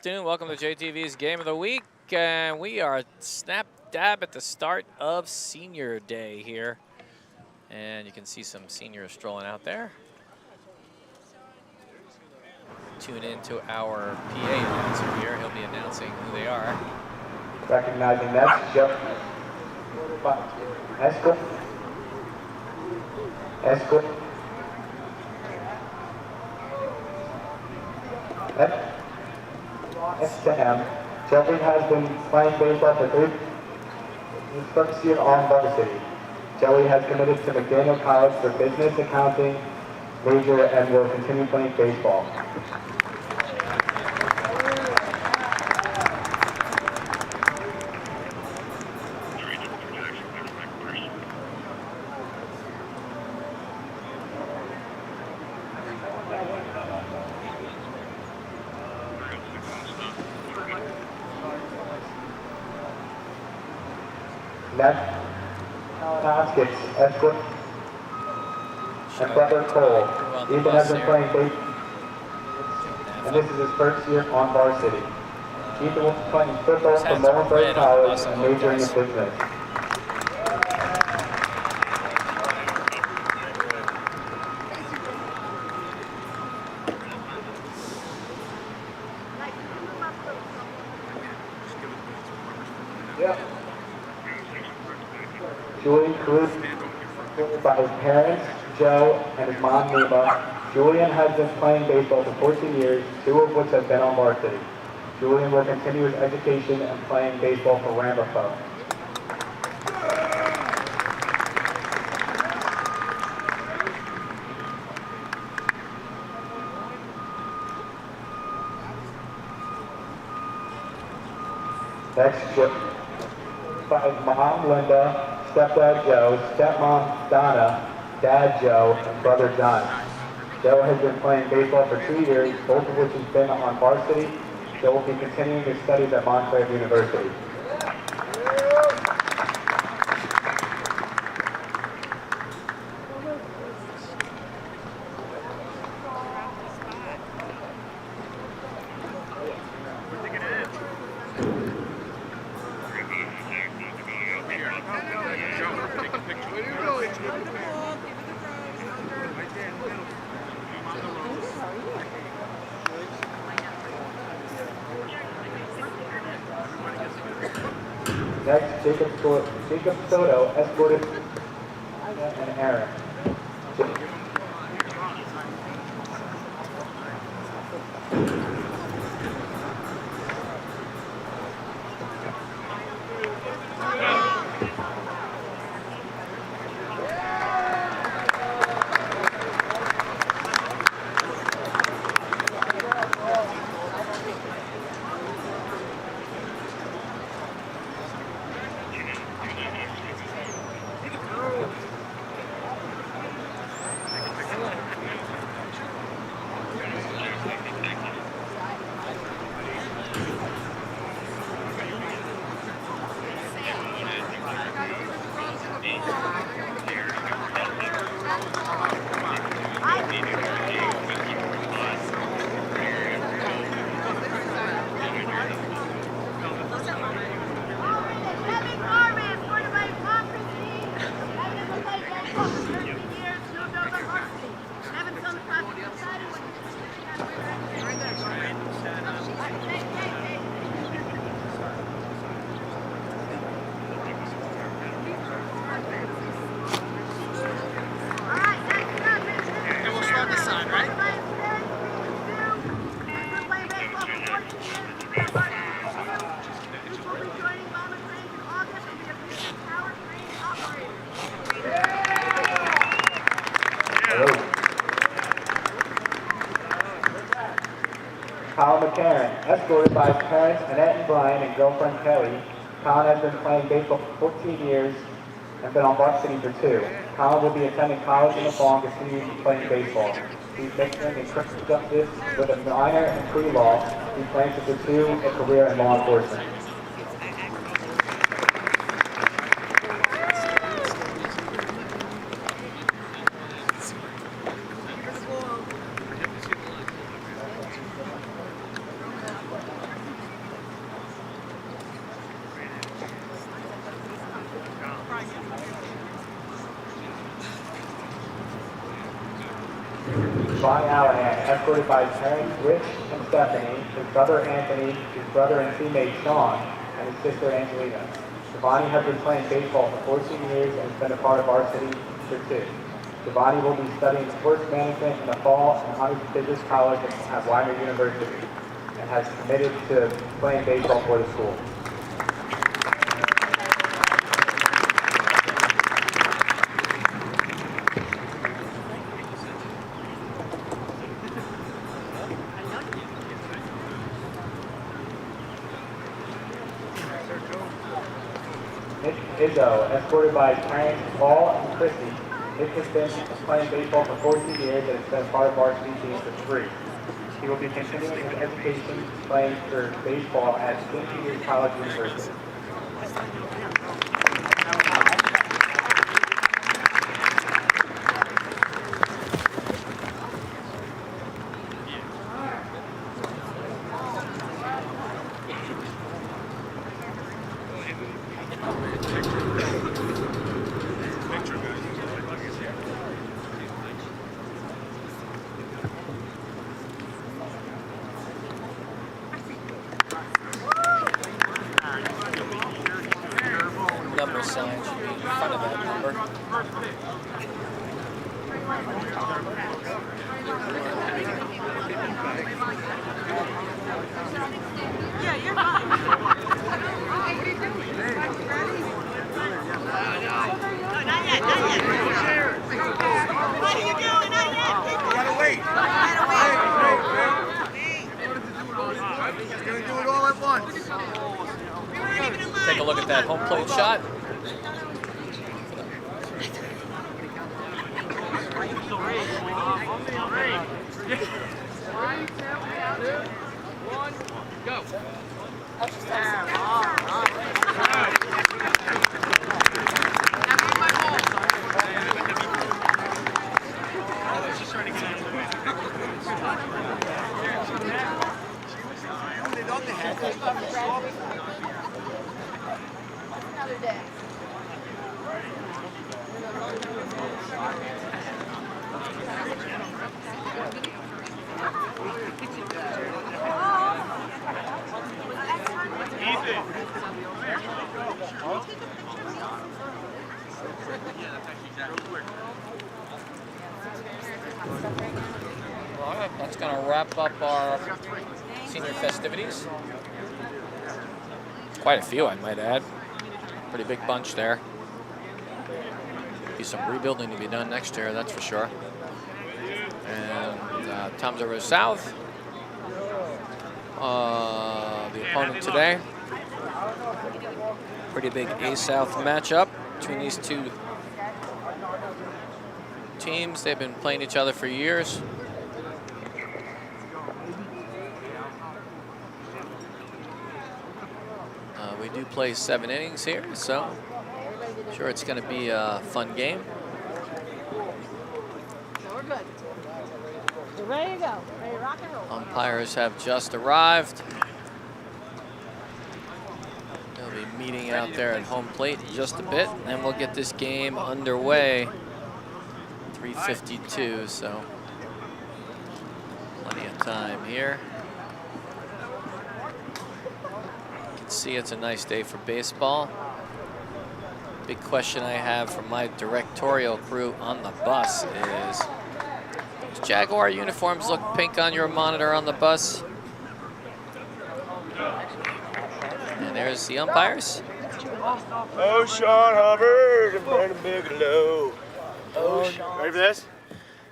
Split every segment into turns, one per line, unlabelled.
afternoon. Welcome to JTV's Game of the Week. And we are snap dab at the start of Senior Day here. And you can see some seniors strolling out there. Tune in to our PA announcer here. He'll be announcing who they are.
Recognizing next, Joe. Esco. S-M. Jeffrey has been playing baseball for his first year on varsity. Joey has committed to McDaniel College for business accounting major and will continue playing baseball. Next, Hoskins, Escort, and brother Cole. Ethan has been playing baseball, and this is his first year on varsity. Ethan will be playing football for Mullenberg College and majoring in business. Julian Cruz, by his parents, Joe, and his mom, Nima. Julian has been playing baseball for 14 years, 2 of which have been on varsity. Julian will continue his education and playing baseball for Ramapo. Next, by his mom, Linda, stepdad Joe, stepmom Donna, dad Joe, and brother John. Joe has been playing baseball for 2 years, both of which has been on varsity. Joe will be continuing his studies at Montclair University. Next, Jacob Soto escorted and Aaron. Kyle McCarron, escorted by his parents Annette and Brian and girlfriend Kelly. Colin has been playing baseball for 14 years and been on varsity for 2. Colin will be attending college in the fall and continuing playing baseball. He's majoring in criminal justice with a minor in pre-law. He plans to pursue a career in law enforcement. Giovanni Allahan, escorted by his parents Rich and Stephanie, his brother Anthony, his brother and teammate Sean, and his sister Angelina. Giovanni has been playing baseball for 14 years and has been a part of varsity for 2. Giovanni will be studying sports management in the fall and honors business college at Weimar University and has committed to playing baseball for the school. Nick Izzo, escorted by his parents Paul and Chrissy. Nick has been playing baseball for 14 years and has been a part of varsity team for 3. He will be continuing his education playing for baseball at St. Peter's College University.
Number sign should be in front of that number.
Yeah, you're fine. Not yet, not yet. What are you doing? Not yet. You gotta wait.
He's gonna do it all at once.
Take a look at that home plate shot.
Another day.
All right, that's going to wrap up our senior festivities. Quite a few, I might add. Pretty big bunch there. Be some rebuilding to be done next year, that's for sure. And Toms River South, the opponent today. Pretty big A-South matchup between these two teams. They've been playing each other for years. We do play 7 innings here, so I'm sure it's going to be a fun game.
So we're good. We're ready to go. Ready to rock and roll.
Umpires have just arrived. They'll be meeting out there at home plate in just a bit, and then we'll get this game underway. 3:52, so plenty of time here. See, it's a nice day for baseball. Big question I have for my directorial crew on the bus is, does Jaguar uniforms look pink on your monitor on the bus? And there's the umpires.
Oh, Sean Hubbard and Brandon Bigelow. Oh, Sean. Ready for this?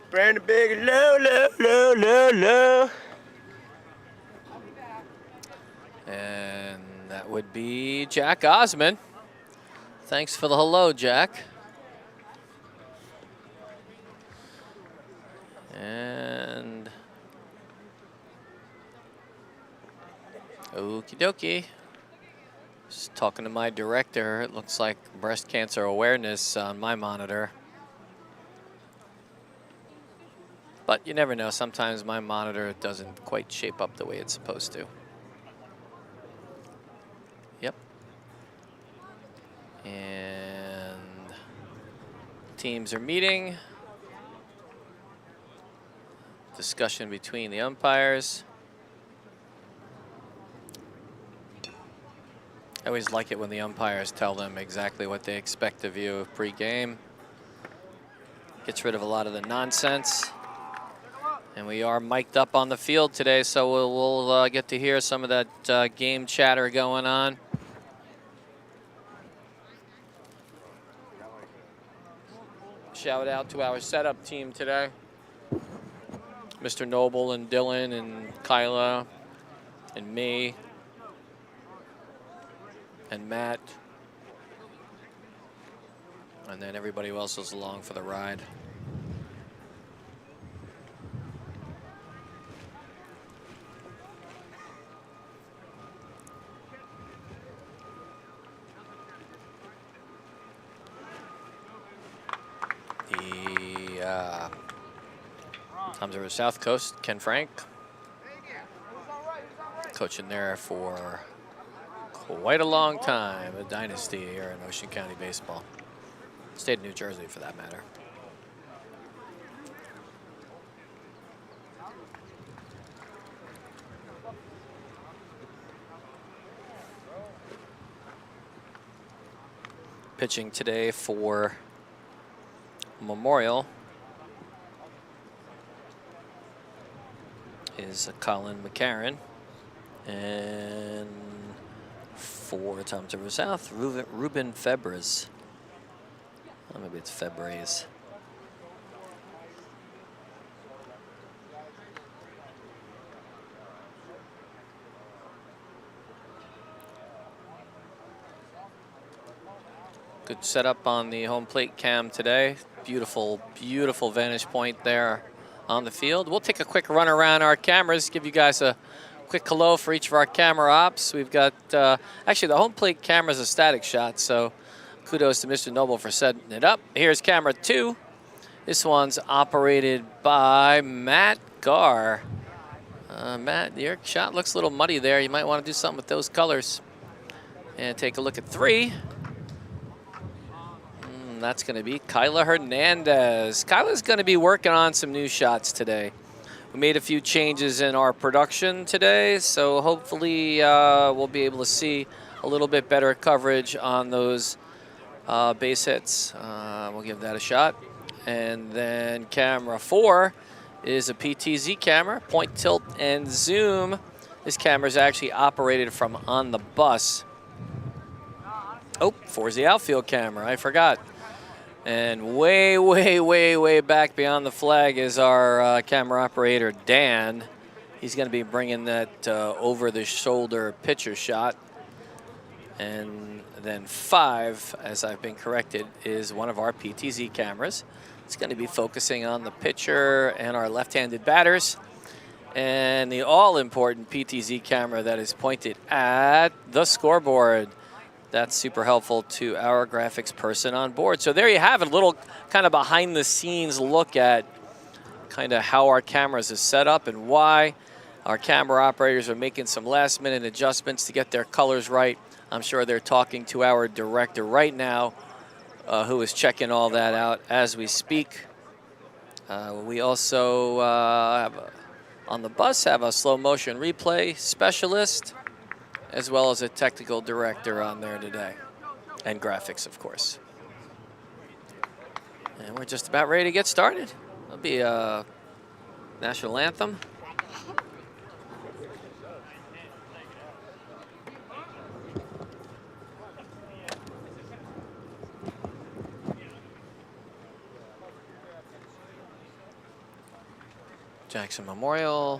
Brandon Bigelow, low.
And that would be Jack Osmond. Thanks for the hello, Jack. And okie dokie. Just talking to my director, it looks like breast cancer awareness on my monitor. But you never know, sometimes my monitor doesn't quite shape up the way it's supposed to. Yep. And teams are meeting. discussion between the umpires. I always like it when the umpires tell them exactly what they expect of you pre-game. Gets rid of a lot of the nonsense. And we are mic'd up on the field today, so we'll get to hear some of that game chatter going on. Shout out to our setup team today. Mr. Noble and Dylan and Kyla and me and Matt. And then everybody else is along for the ride. The Tom's River South Coast, Ken Frank, coaching there for quite a long time, a dynasty here in Ocean County baseball. State of New Jersey, for that matter. Pitching today for Memorial is Colin McCarron, and for Tom's River South, Ruben Febres. Oh, maybe it's Febres. Good setup on the home plate cam today. Beautiful, beautiful vantage point there on the field. We'll take a quick run around our cameras, give you guys a quick hello for each of our camera ops. We've got, actually the home plate camera is a static shot, so kudos to Mr. Noble for setting it up. Here's camera 2. This one's operated by Matt Garr. Matt, your shot looks a little muddy there. You might want to do something with those colors. And take a look at 3. That's going to be Kyla Hernandez. Kyla's going to be working on some new shots today. We made a few changes in our production today, so hopefully we'll be able to see a little bit better coverage on those base hits. We'll give that a shot. And then camera 4 is a PTZ camera, point, tilt, and zoom. This camera is actually operated from on the bus. Oh, 4's the outfield camera, I forgot. And way, way, way, way back beyond the flag is our camera operator, Dan. He's going to be bringing that over-the-shoulder pitcher shot. And then 5, as I've been corrected, is one of our PTZ cameras. It's going to be focusing on the pitcher and our left-handed batters. And the all-important PTZ camera that is pointed at the scoreboard. That's super helpful to our graphics person on board. So there you have it, a little kind of behind the scenes look at kind of how our cameras is set up and why our camera operators are making some last minute adjustments to get their colors right. I'm sure they're talking to our director right now who is checking all that out as we speak. We also on the bus have a slow motion replay specialist, as well as a technical director on there today, and graphics, of course. And we're just about ready to get started. It'll be a national anthem. Jackson Memorial.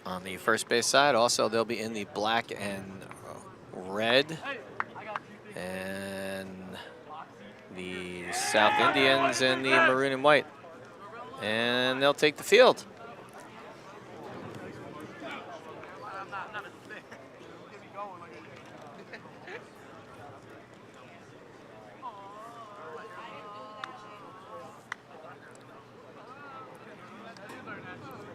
On the first base side, also they'll be in the black and red. And the South Indians in the maroon and white. And they'll take the field.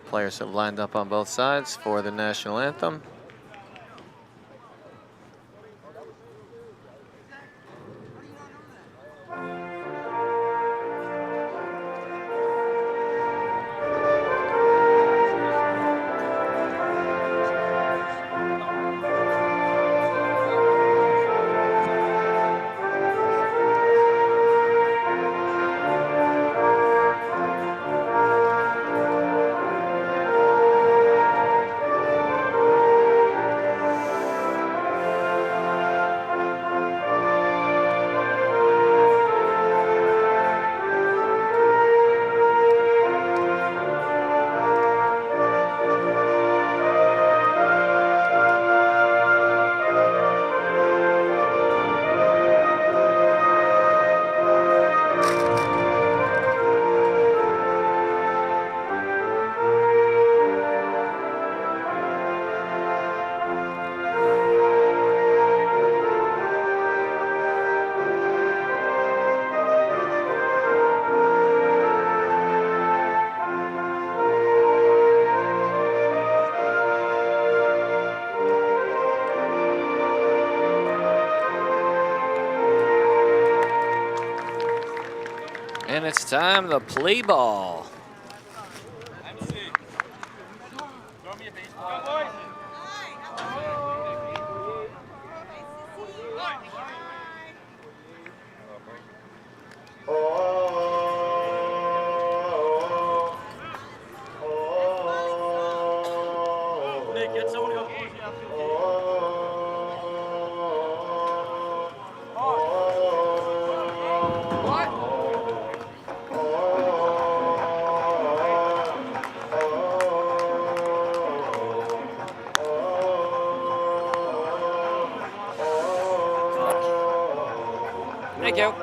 Players have lined up on both sides for the national anthem. it's time to play ball. Thank you.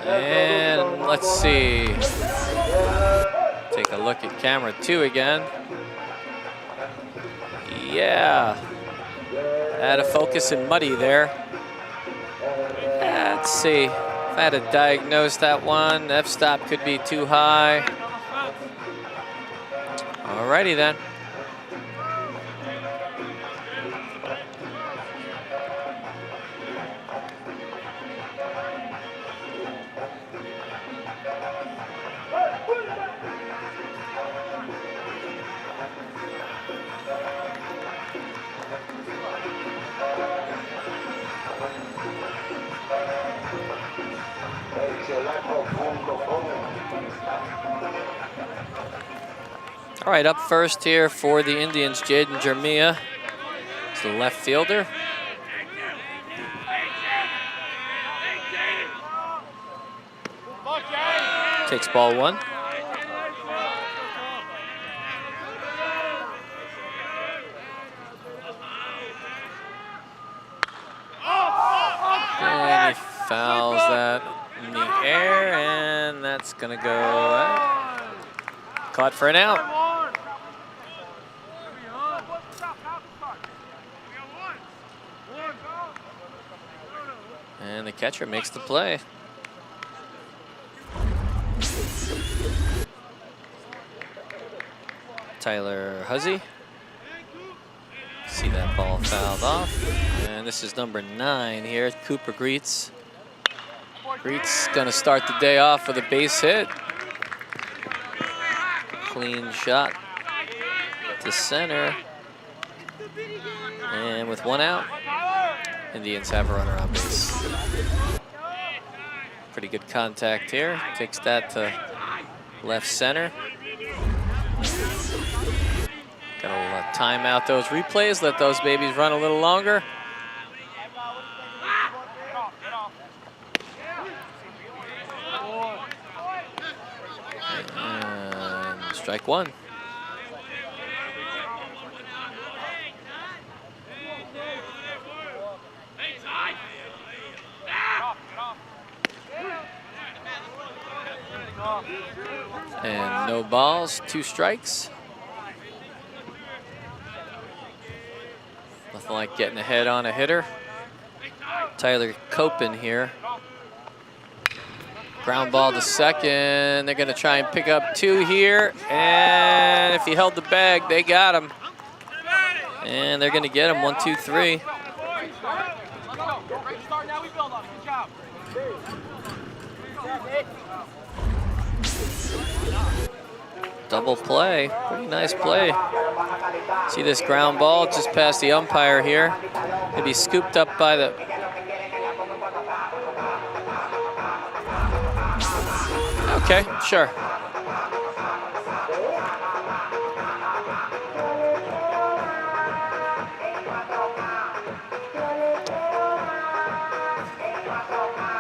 And let's see. Take a look at camera 2 again. Yeah. Out of focus and muddy there. Let's see. If I had to diagnose that one, f-stop could be too high. Alrighty then. All right, up first here for the Indians, Jaden Jermia. It's the left fielder. Takes ball 1. And he fouls that in the air, and that's gonna go out. Caught for an out. And the catcher makes the play. Tyler Huzzy. See that ball fouled off. And this is number 9 here, Cooper Greets. Greets gonna start the day off with a base hit. Clean shot to center. And with 1 out, Indians have a runner on base. Pretty good contact here. Takes that to left center. Gotta time out those replays, let those babies run a little longer. And strike 1. And no balls, 2 strikes. Nothing like getting ahead on a hitter. Tyler Copen here. Ground ball to second. They're going to try and pick up 2 here. And if he held the bag, they got him. And they're going to get him 1, 2, 3. Double play, pretty nice play. See this ground ball just past the umpire here. Maybe scooped up by the... Okay, sure.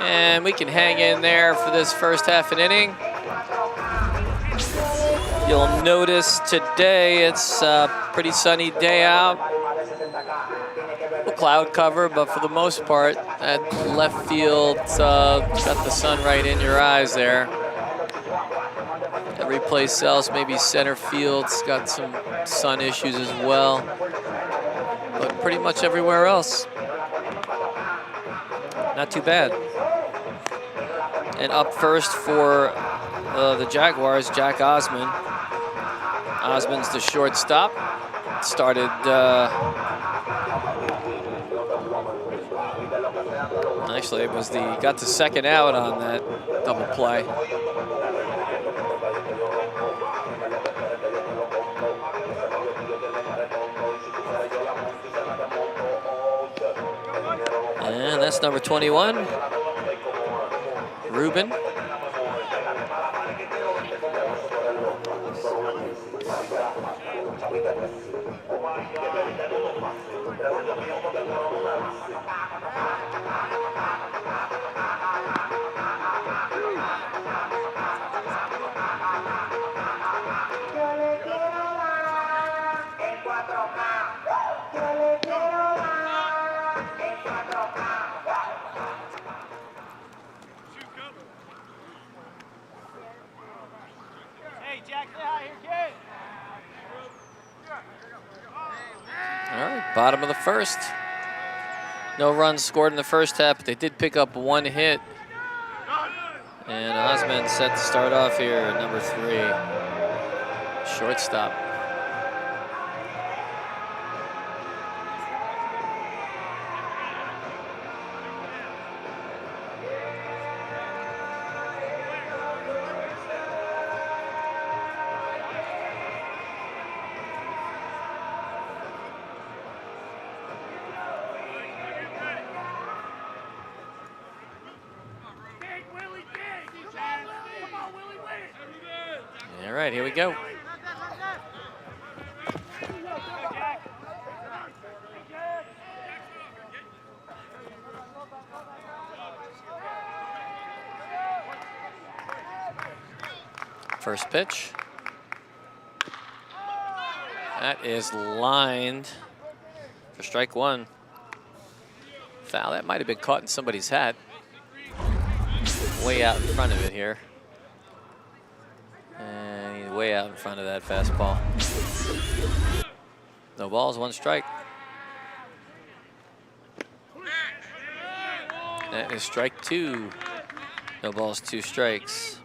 And we can hang in there for this first half an inning. You'll notice today it's a pretty sunny day out. Cloud cover, but for the most part, that left field got the sun right in your eyes there. Every place else, maybe center field's got some sun issues as well, but pretty much everywhere else, not too bad. And up first for the Jaguars, Jack Osmond. Osmond's the shortstop. Started actually, it was got the second out on that double play. And that's number 21, Ruben. All right, bottom of the first. No runs scored in the first half, but they did pick up one hit. And Osmond set to start off here, number 3, shortstop. All right, here we go. First pitch. That is lined for strike 1. Foul. That might have been caught in somebody's hat. Way out in front of it here. And he's way out in front of that fastball. No balls, 1 strike. That is strike 2. No balls, 2 strikes.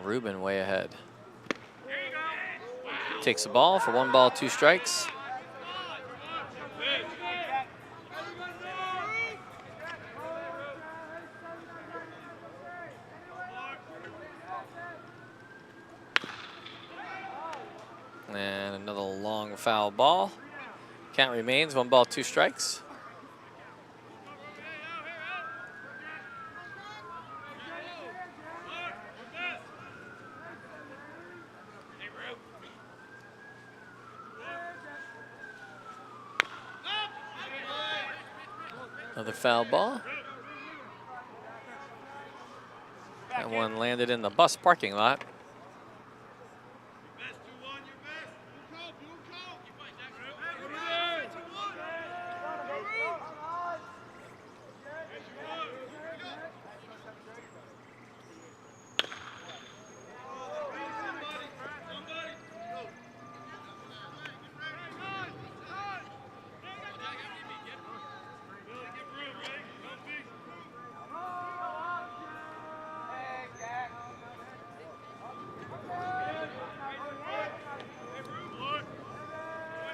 Ruben way ahead. Takes the ball for 1 ball, 2 strikes. And another long foul ball. Count remains 1 ball, 2 strikes. Another foul ball. That one landed in the bus parking lot.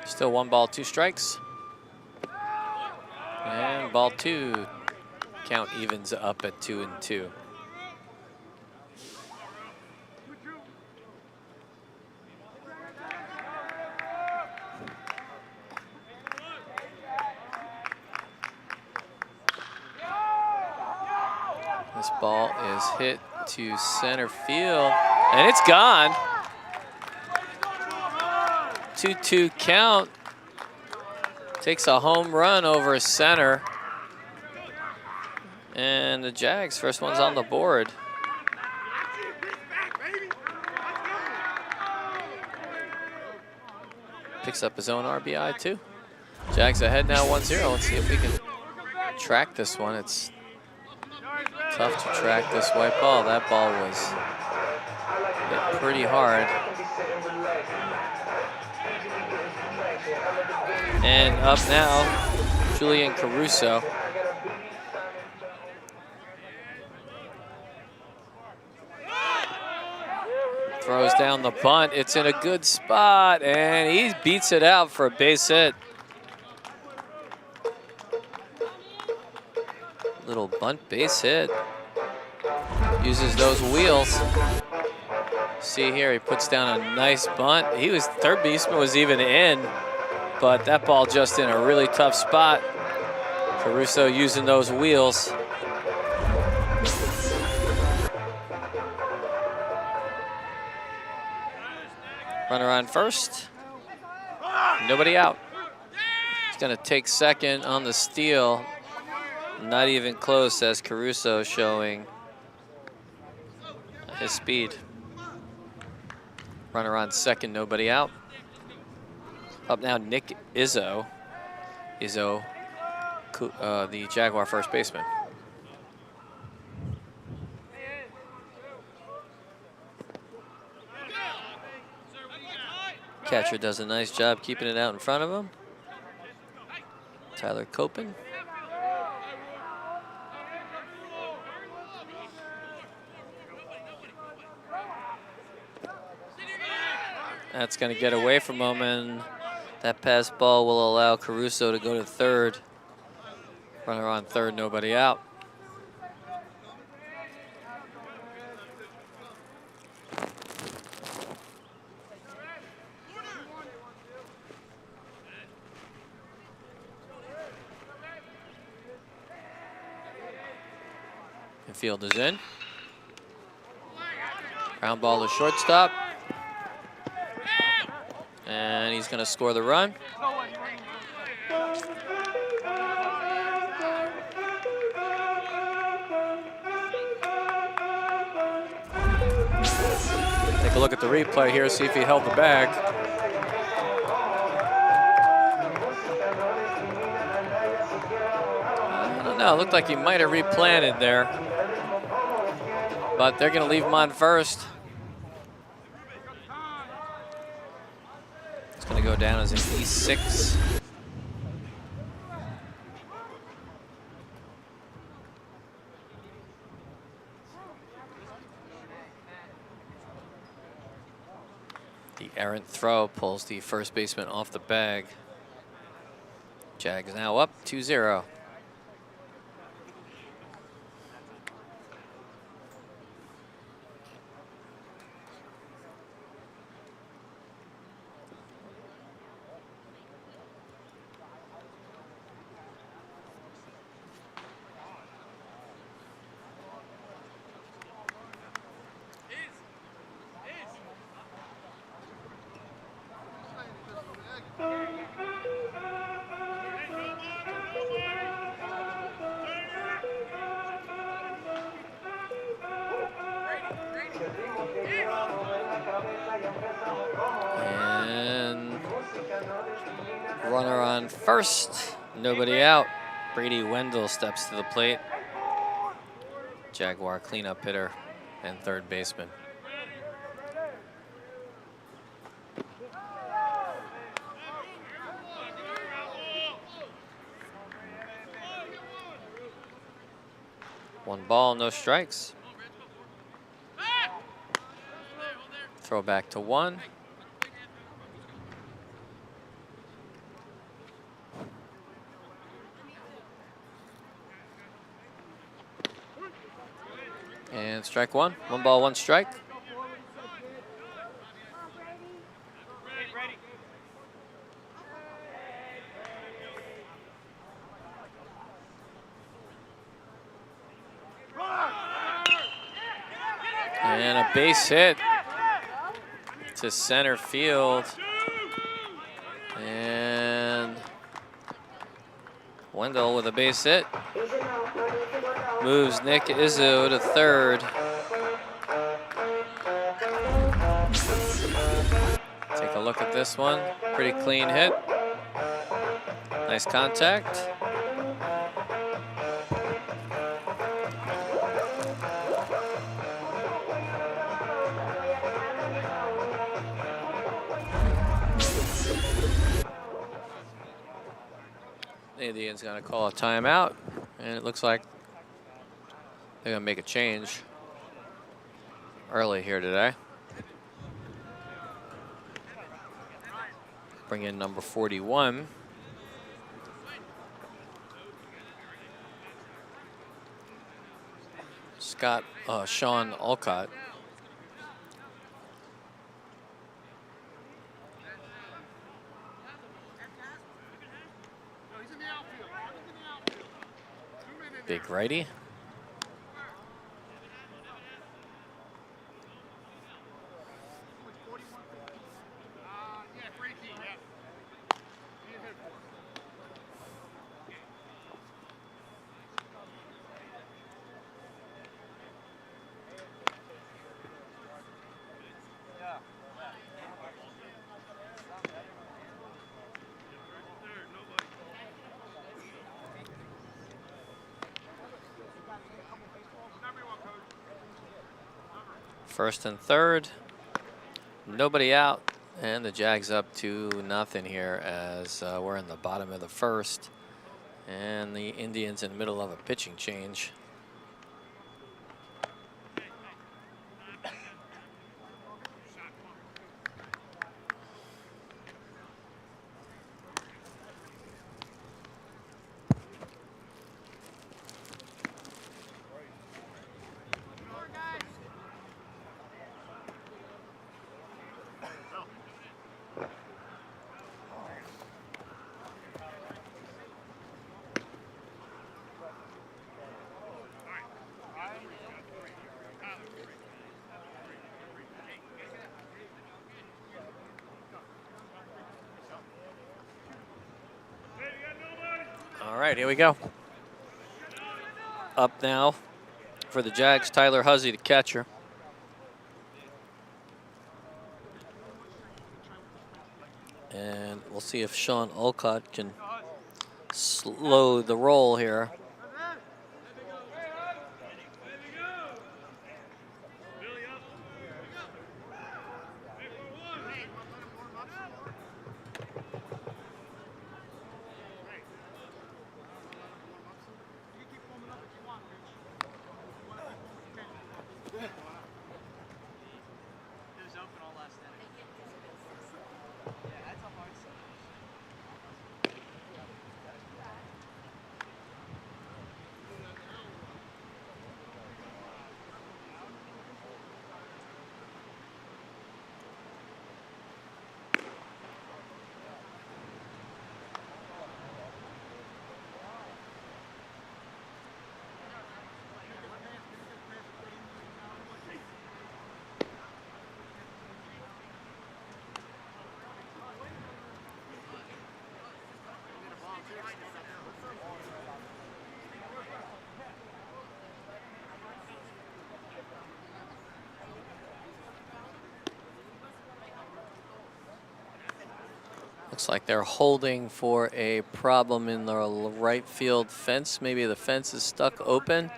Still 1 ball, 2 strikes. And ball 2. Count evens up at 2-2. This ball is hit to center field, and it's gone. 2-2 count. Takes a home run over center. And the Jags, first one's on the board. Picks up his own RBI too. Jags ahead now 1-0. Let's see if we can track this one. It's tough to track this white ball. That ball was hit pretty hard. And up now, Julian Caruso. Throws down the bunt. It's in a good spot, and he beats it out for a base hit. Little bunt base hit. Uses those wheels. See here, he puts down a nice bunt. Third baseman was even in, but that ball just in a really tough spot. Caruso using those wheels. Runner on first. Nobody out. He's going to take second on the steal. Not even close, as Caruso showing his speed. Runner on second, nobody out. Up now, Nick Izzo. Izzo, the Jaguar first baseman. Catcher does a nice job keeping it out in front of him. Tyler Copen. That's going to get away from him, and that pass ball will allow Caruso to go to third. Runner on third, nobody out. Field is in. Ground ball to shortstop. And he's going to score the run. Take a look at the replay here, see if he held the bag. I don't know, it looked like he might have replanted there. But they're going to leave him on first. It's going to go down as an E6. The errant throw pulls the first baseman off the bag. Jags now up 2-0. And runner on first, nobody out. Brady Wendell steps to the plate. Jaguar cleanup hitter and third baseman. One ball, no strikes. Throw back to one. And strike one. 1 ball, 1 strike. And a base hit to center field. And Wendell with a base hit. Moves Nick Izzo to third. Take a look at this one. Pretty clean hit. Nice contact. The Indians gonna call a timeout, and it looks like they're gonna make a change early here today. Bring in number 41. Sean Alcott. Big righty. First and third, nobody out, and the Jags up 2-0 here as we're in the bottom of the first, and the Indians in the middle of a pitching change. All right, here we go. Up now for the Jags, Tyler Huzzy, the catcher. And we'll see if Sean Alcott can slow the roll here. Looks like they're holding for a problem in the right field fence. Maybe the fence is stuck open.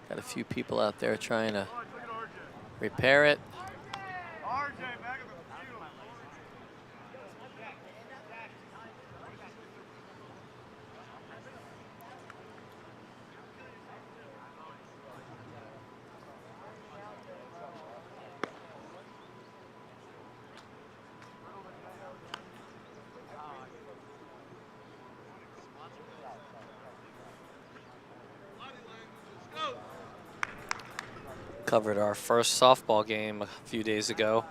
Got a few people out there trying to repair it. Covered our first softball game a few days ago.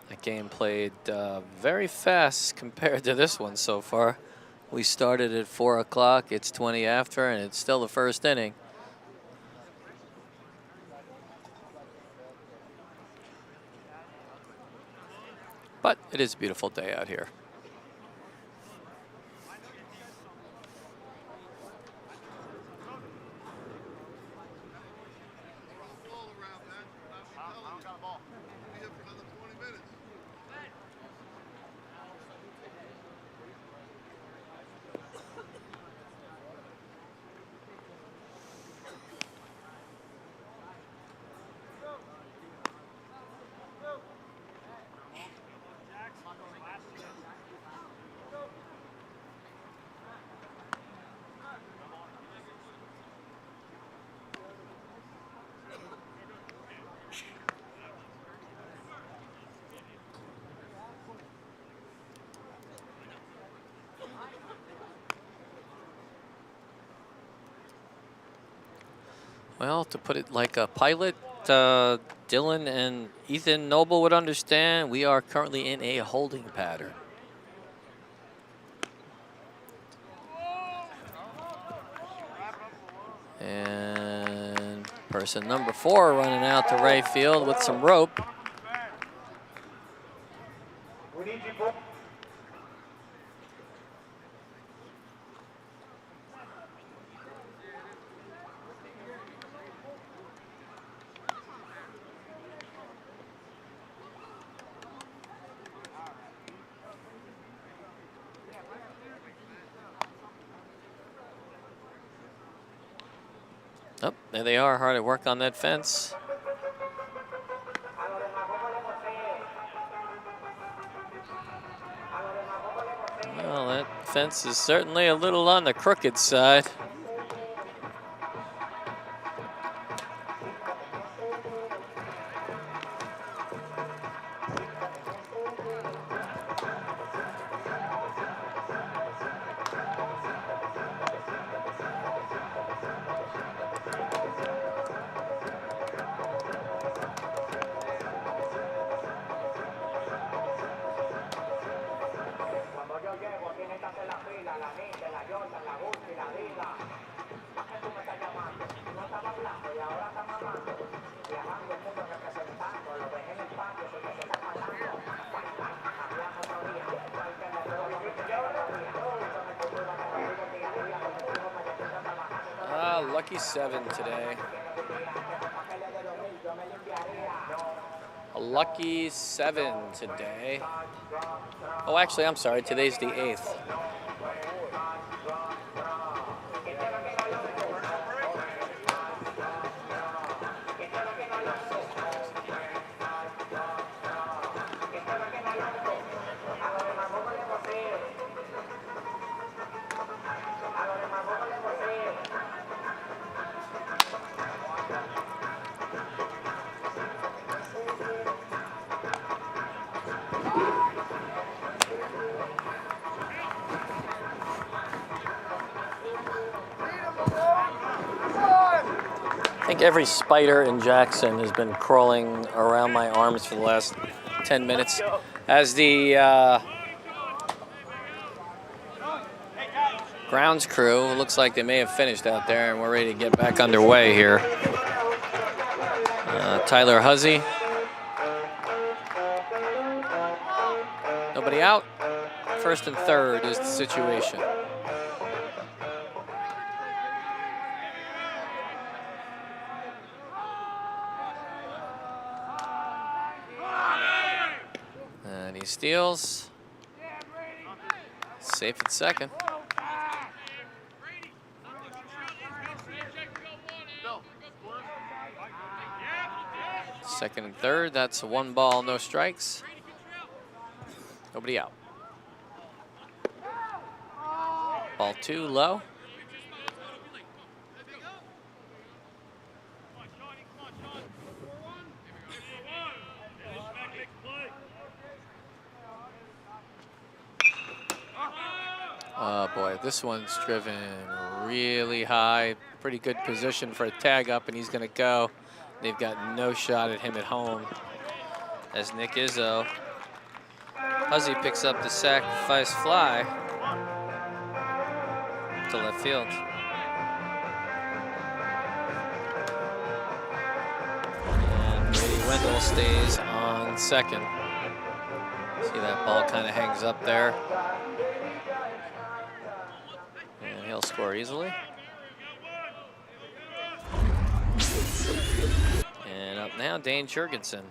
That game played very fast compared to this one so far. We started at 4 o'clock, it's 20 after, and it's still the first inning. But it is a beautiful day out here. Well, to put it like a pilot, Dylan and Ethan Noble would understand, we are currently in a holding pattern. And person number 4 running out to right field with some rope. Oh, there they are, hard at work on that fence. Well, that fence is certainly a little on the crooked side. Lucky 7 today. A lucky 7 today. Oh, actually, I'm sorry. Today's the 8th. I think every spider in Jackson has been crawling around my arms for the last 10 minutes. As the grounds crew, looks like they may have finished out there and we're ready to get back underway here. Tyler Huzzy. Nobody out. First and third is the situation. And he steals. Safe at second. Second and third, that's a 1 ball, no strikes. Nobody out. Ball 2, low. Oh boy, this one's driven really high. Pretty good position for a tag up, and he's gonna go. They've got no shot at him at home. As Nick Izzo, Huzzy picks up the sacrifice fly to left field. And Brady Wendell stays on second. See that ball kind of hangs up there. And he'll score easily. And up now, Dane Jurgensen.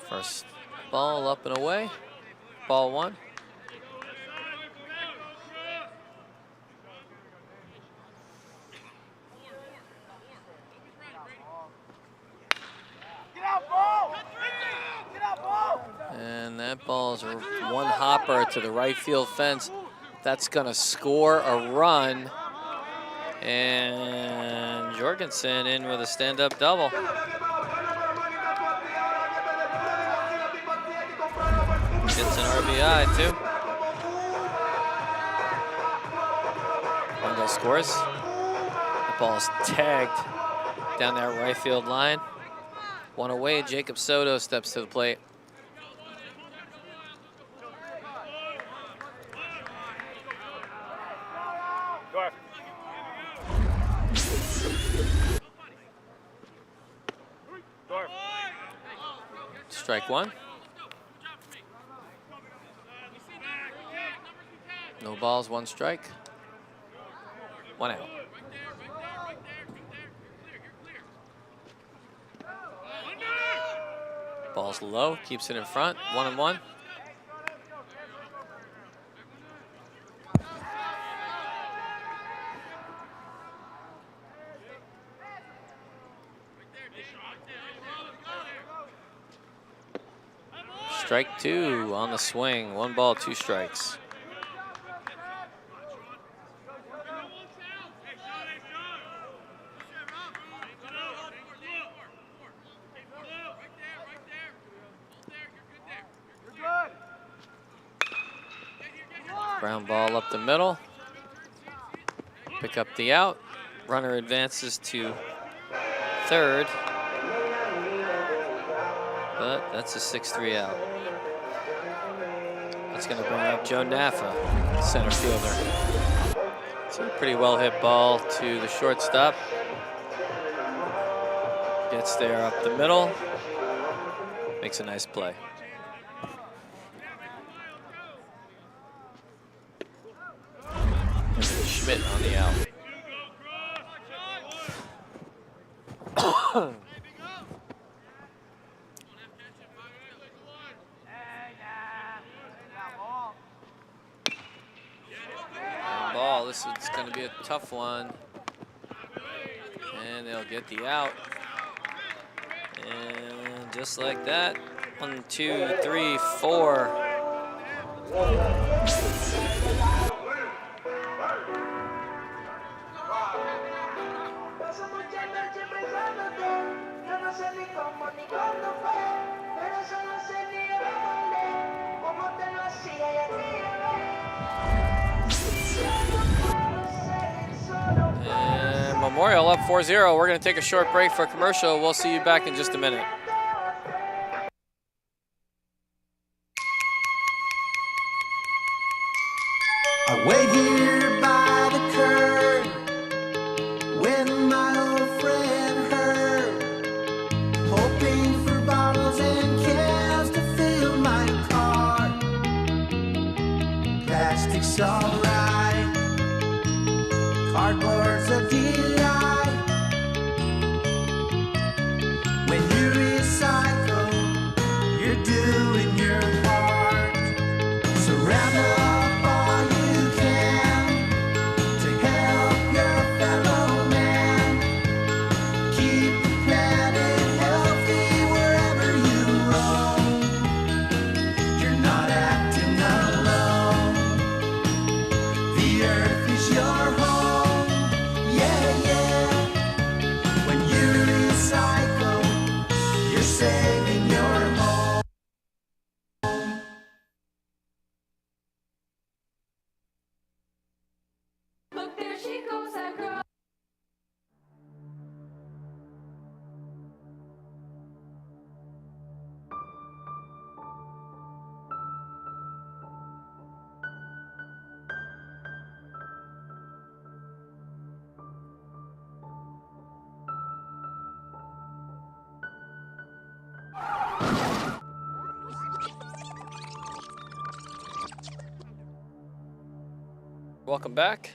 First ball up and away. Ball one. And that ball's one hopper to the right field fence. That's gonna score a run. And Jorgensen in with a stand-up double. Gets an RBI too. Wendell scores. The ball's tagged down that right field line. One away, Jacob Soto steps to the plate. Strike one. No balls, one strike. One out. Ball's low, keeps it in front. 1-1. Strike two on the swing. 1 ball, 2 strikes. Ground ball up the middle. Pick up the out. Runner advances to third. But that's a 6-3 out. That's going to bring up Joe Naffa, center fielder. It's a pretty well hit ball to the shortstop. Gets there up the middle. Makes a nice play. Schmidt on the out. Ball. This is going to be a tough one. And they'll get the out. And just like that, 1, 2, 3, 4. And Memorial up 4-0. We're going to take a short break for a commercial. We'll see you back in just a minute.
I wait here by the curb when my old friend heard, hoping for bottles and cans to fill my car. Plastic's alright, cardboard's a delight. When you recycle, you're doing your part. Surround up all you can to help your fellow man. Keep the planet healthy wherever you roam. You're not acting alone. The earth is your home. Yeah, yeah.
welcome back.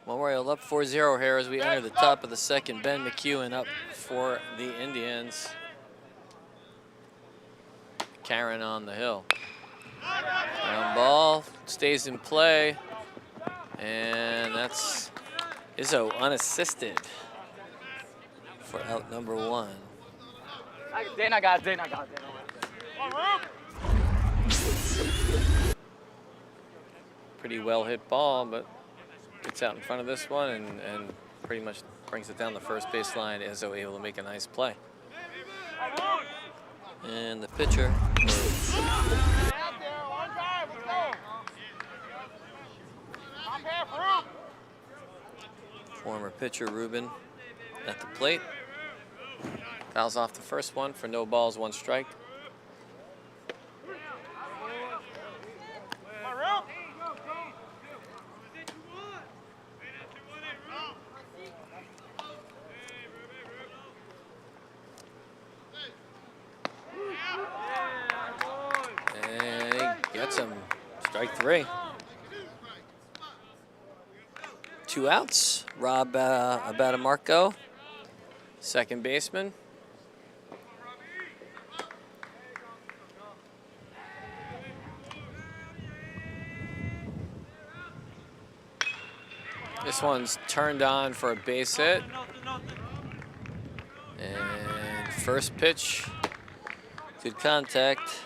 Memorial up 4-0 here as we enter the top of the second. Ben McEwen up for the Indians. Karen on the hill. Ground ball stays in play, and that's Izzo unassisted for out number 1.
Dana got it.
Pretty well hit ball, but gets out in front of this one and pretty much brings it down the first baseline. Izzo able to make a nice play. And the pitcher. Former pitcher Ruben at the plate. Fouls off the first one for no balls, 1 strike. And he gets him. Strike 3. 2 outs. Rob Abatamarco, second baseman. This one's turned on for a base hit. And first pitch, good contact.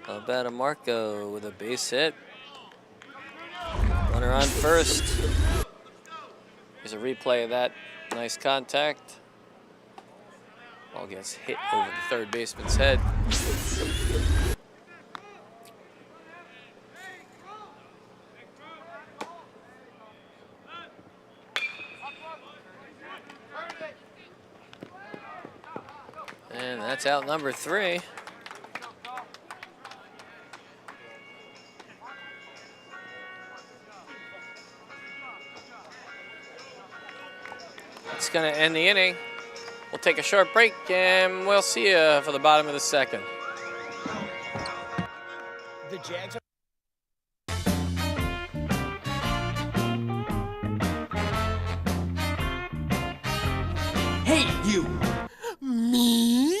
Abatamarco with a base hit. Runner on first. Here's a replay of that nice contact. Ball gets hit over the third baseman's head. And that's out number 3. It's going to end the inning. We'll take a short break, and we'll see you for the bottom of the second.
The Jags are
Hey, you! Me?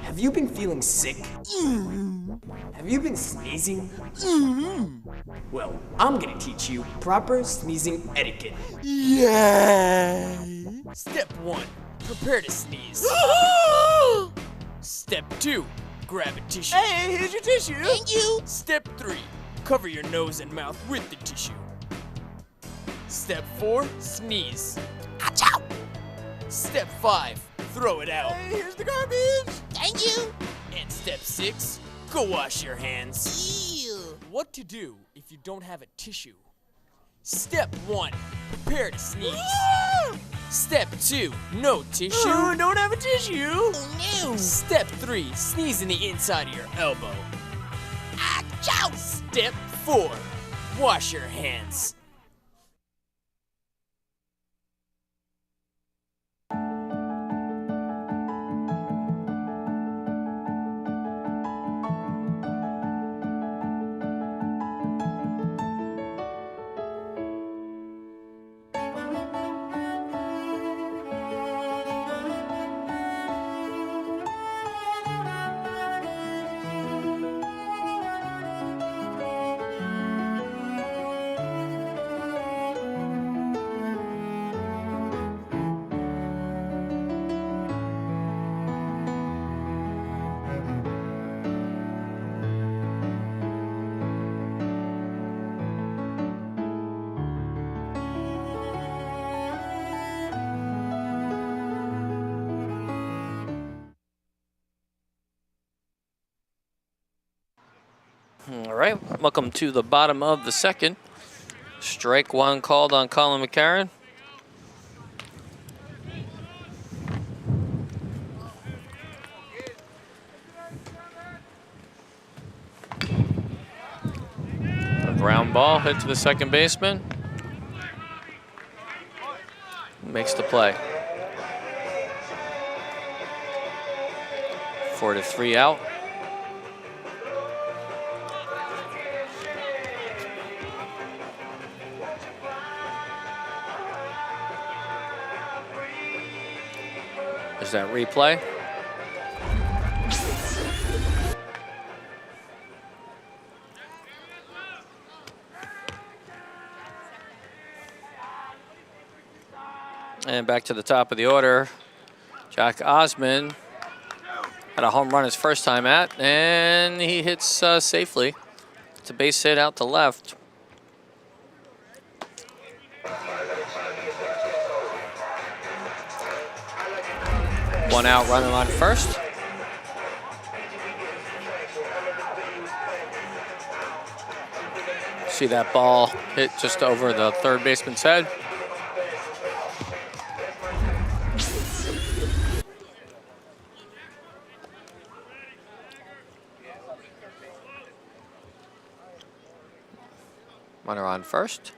Have you been feeling sick? Have you been sneezing? Well, I'm gonna teach you proper sneezing etiquette. Yay! Step 1, prepare to sneeze. Step 2, grab a tissue. Hey, here's your tissue. Thank you. Step 3, cover your nose and mouth with the tissue. Step 4, sneeze. Achoo! Step 5, throw it out. Hey, here's the garbage. Thank you. And step 6, go wash your hands. Ew. What to do if you don't have a tissue? Step 1, prepare to sneeze. Step 2, no tissue. Don't have a tissue. Oh, no. Step 3, sneeze in the inside of your elbow. Achoo! Step 4, wash your hands.
All right, welcome to the bottom of the second. Strike 1 called on Colin McCarron. A ground ball hit to the second baseman. Makes the play. 4-3 out. There's that replay. And back to the top of the order. Jack Osmond had a home run his first time at, and he hits safely. It's a base hit out to left. One out, running on first. See that ball hit just over the third baseman's head. Runner on first.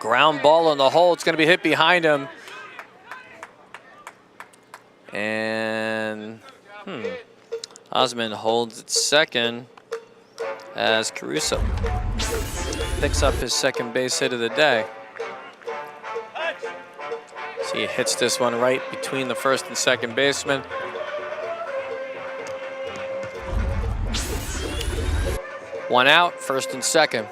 Ground ball in the hole. It's going to be hit behind him. And Osmond holds at second as Caruso picks up his second base hit of the day. See, he hits this one right between the first and second baseman. One out, first and second.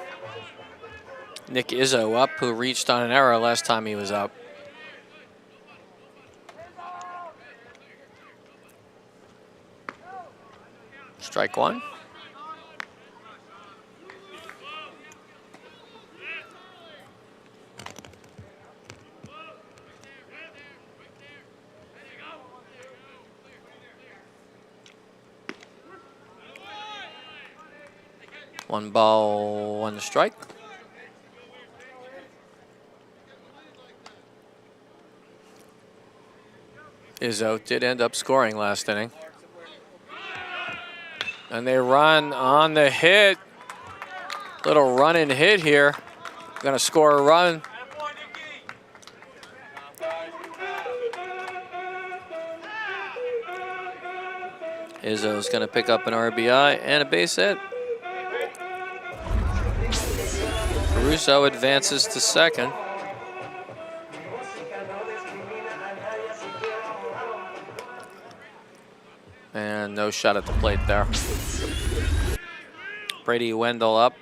Nick Izzo up, who reached on an error last time he was up. Strike one. One ball, one strike. Izzo did end up scoring last inning. And they run on the hit. Little run and hit here. Gonna score a run. Izzo's gonna pick up an RBI and a base hit. Caruso advances to second. And no shot at the plate there. Brady Wendell up.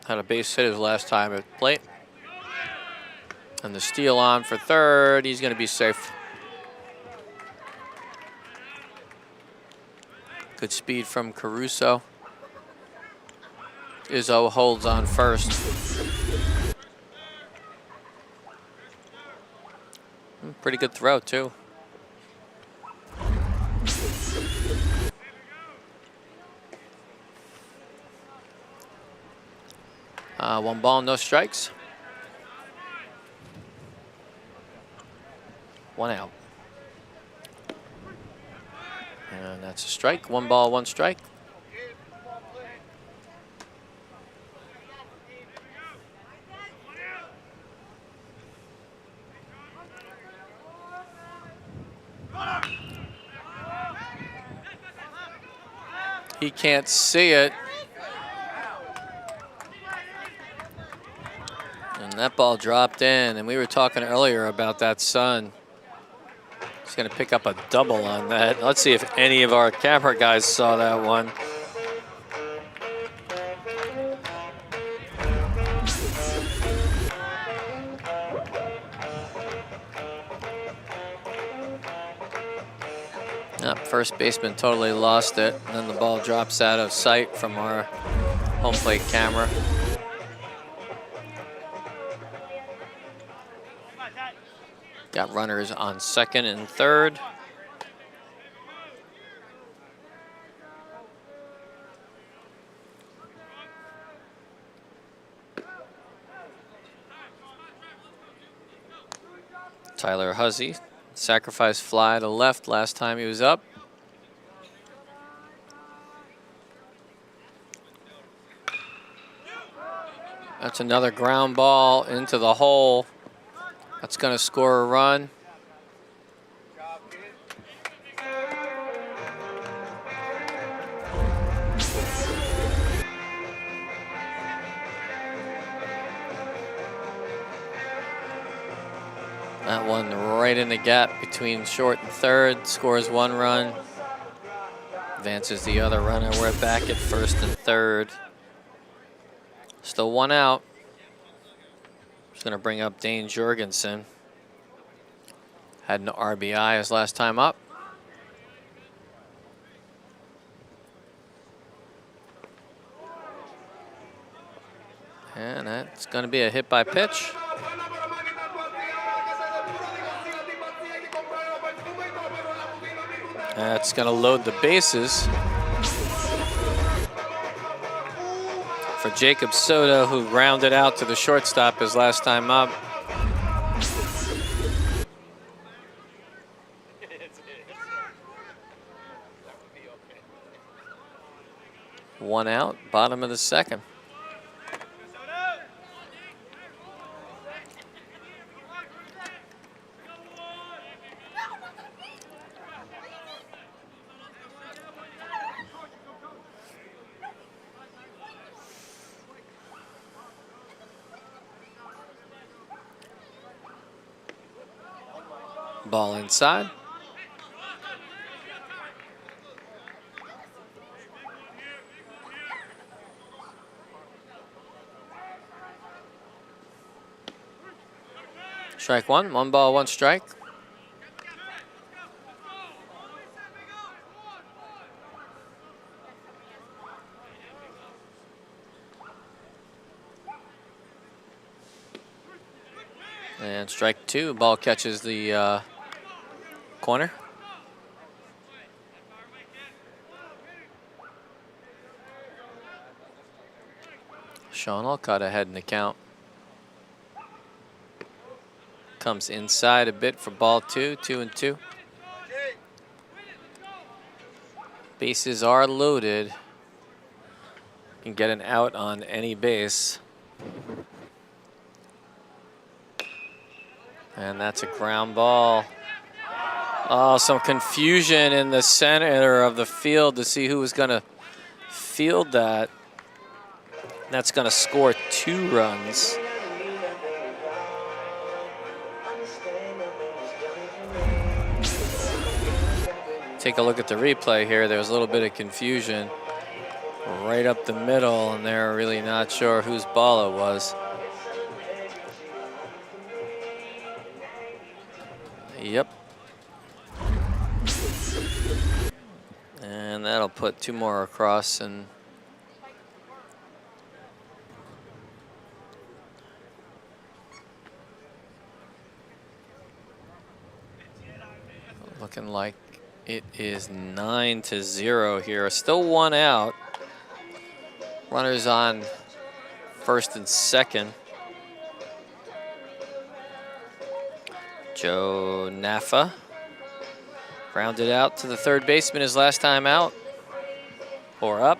Had a base hit his last time at the plate. And the steal on for third. He's going to be safe. Good speed from Caruso. Izzo holds on first. Pretty good throw, too. One ball, no strikes. One out. And that's a strike. One ball, one strike. He can't see it. And that ball dropped in, and we were talking earlier about that sun. He's going to pick up a double on that. Let's see if any of our camera guys saw that one. First baseman totally lost it, and then the ball drops out of sight from our home plate camera. Got runners on second and third. Tyler Huzzy, sacrifice fly to left last time he was up. That's another ground ball into the hole. That's going to score a run. That one right in the gap between short and third. Scores 1 run. Advances the other runner. We're back at first and third. Still 1 out. Just going to bring up Dane Jorgensen. Had an RBI his last time up. And that's going to be a hit by pitch. That's going to load the bases for Jacob Soto, who grounded out to the shortstop his last time up. One out, bottom of the second. Ball inside. Strike one. 1 ball, 1 strike. And strike 2. Ball catches the corner. Sean Alcott ahead in the count. Comes inside a bit for ball 2, 2-2. Bases are loaded. Can get an out on any base. And that's a ground ball. Oh, some confusion in the center of the field to see who was going to field that. That's going to score 2 runs. Take a look at the replay here. There was a little bit of confusion right up the middle, and they're really not sure whose ball it was. Yep. And that'll put 2 more across, and looking like it is 9-0 here. Still 1 out. Runners on first and second. Joe Naffa grounded out to the third baseman his last time out. 4 up.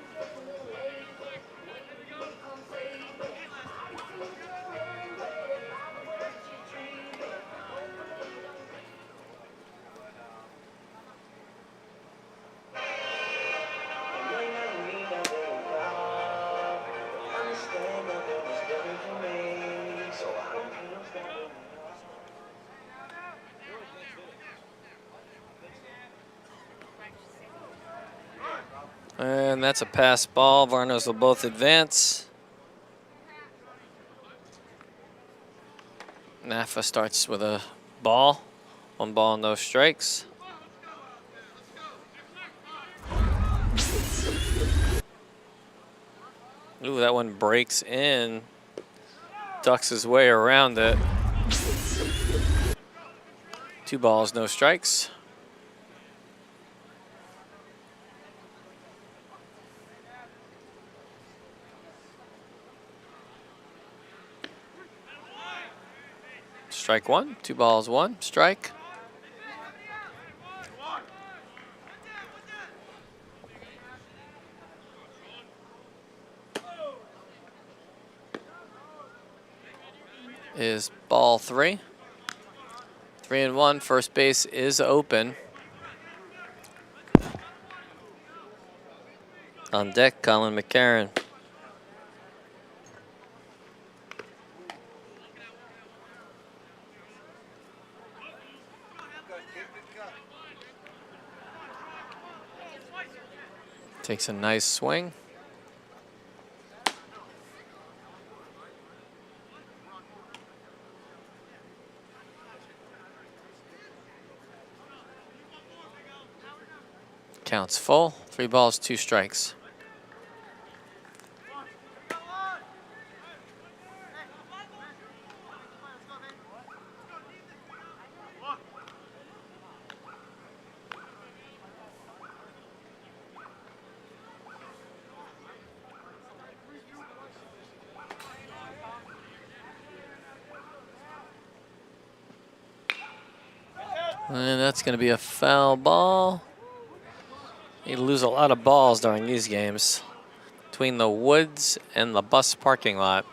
And that's a pass ball. Varnos will both advance. Naffa starts with a ball. 1 ball, no strikes. Ooh, that one breaks in. Ducks his way around it. 2 balls, no strikes. Strike 1, 2 balls, 1 strike. Is ball 3. 3-1, first base is open. On deck, Colin McCarron. Takes a nice swing. Counts full. 3 balls, 2 strikes. And that's going to be a foul ball. You lose a lot of balls during these games between the woods and the bus parking lot.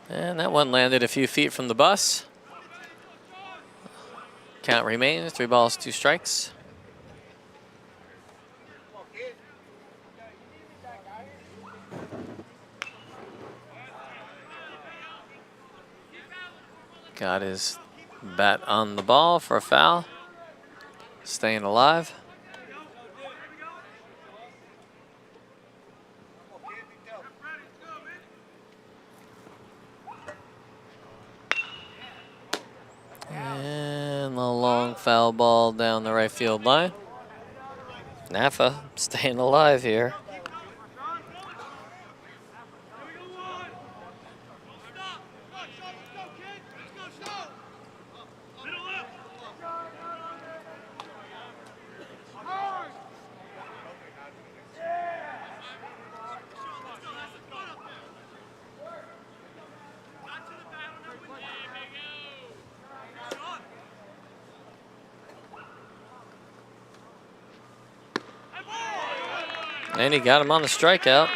And that one landed a few feet from the bus. Count remains, 3 balls, 2 strikes. Got his bat on the ball for a foul. Staying alive. And the long foul ball down the right field line. Naffa staying alive here. And he got him on the strikeout.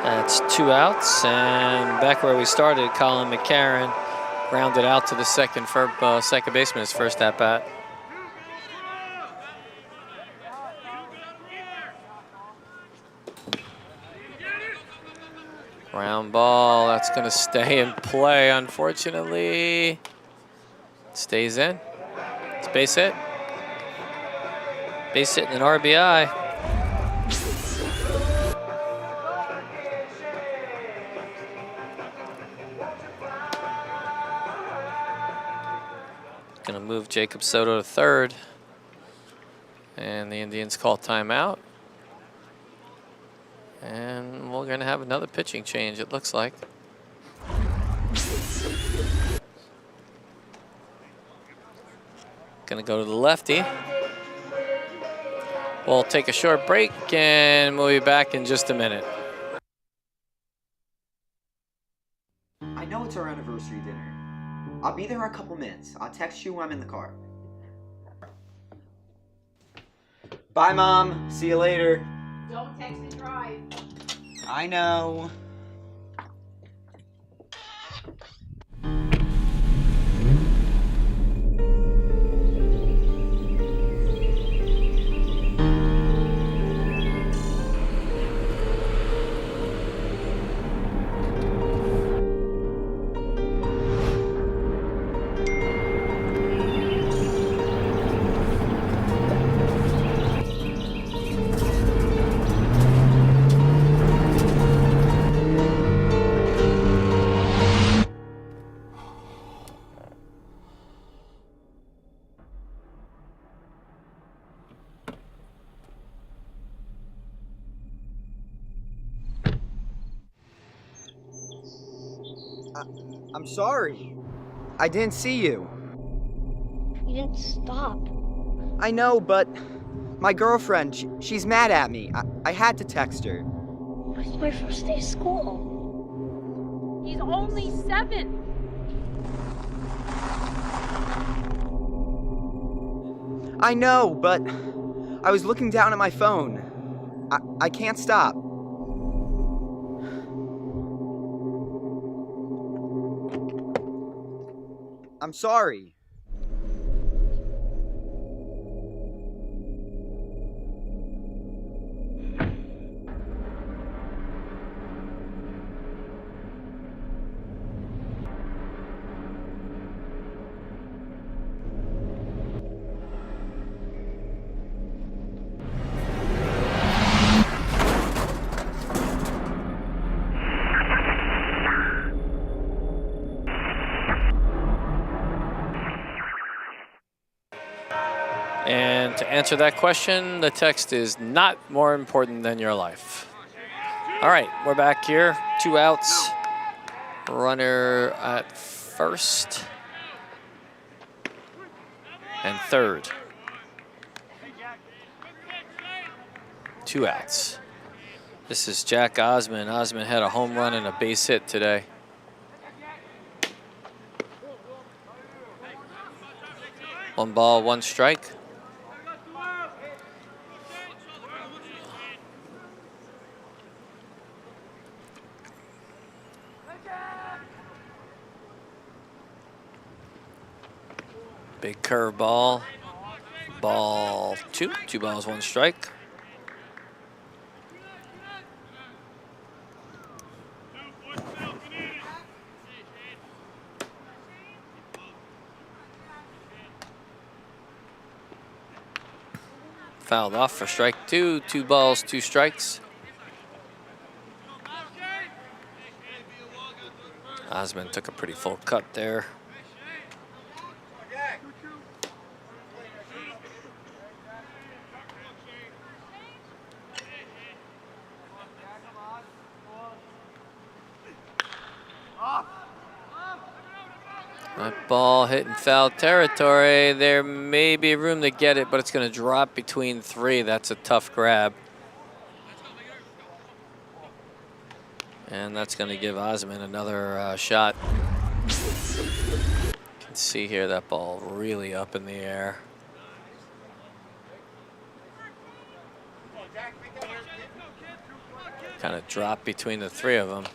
That's 2 outs, and back where we started, Colin McCarron grounded out to the second baseman, his first at bat. Ground ball, that's going to stay in play, unfortunately. Stays in. It's base hit. Base hit and an RBI. Going to move Jacob Soto to third. And the Indians call timeout. And we're going to have another pitching change, it looks like. Going to go to the lefty. We'll take a short break, and we'll be back in just a minute.
I know it's our anniversary dinner. I'll be there in a couple minutes. I'll text you when I'm in the car. Bye, Mom. See you later.
Don't text and drive.
I know. I'm sorry. I didn't see you.
You didn't stop.
I know, but my girlfriend, she's mad at me. I had to text her.
It's my first day of school.
He's only 7.
I know, but I was looking down at my phone. I can't stop. I'm sorry.
And to answer that question, the text is not more important than your life. All right, we're back here. 2 outs. Runner at first and third. 2 outs. This is Jack Osmond. Osmond had a home run and a base hit today. One ball, 1 strike. Big curveball. Ball 2. 2 balls, 1 strike. Fouled off for strike 2. 2 balls, 2 strikes. Osmond took a pretty full cut there. That ball hit in foul territory. There may be room to get it, but it's going to drop between 3. That's a tough grab. And that's going to give Osmond another shot. You can see here that ball really up in the air. Kind of dropped between the 3 of them.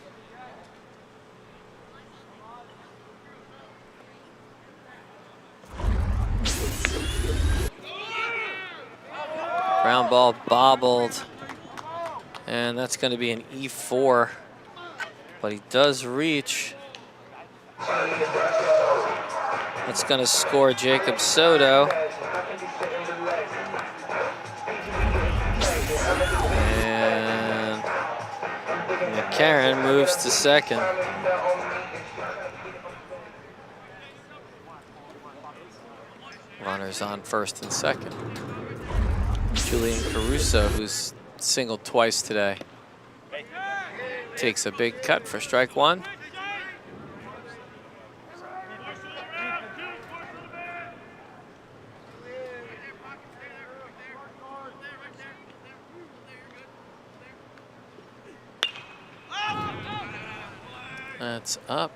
Ground ball bobbled, and that's going to be an E4, but he does reach. That's going to score Jacob Soto. And McCarron moves to second. Runners on first and second. Julian Caruso, who's singled twice today, takes a big cut for strike 1. That's up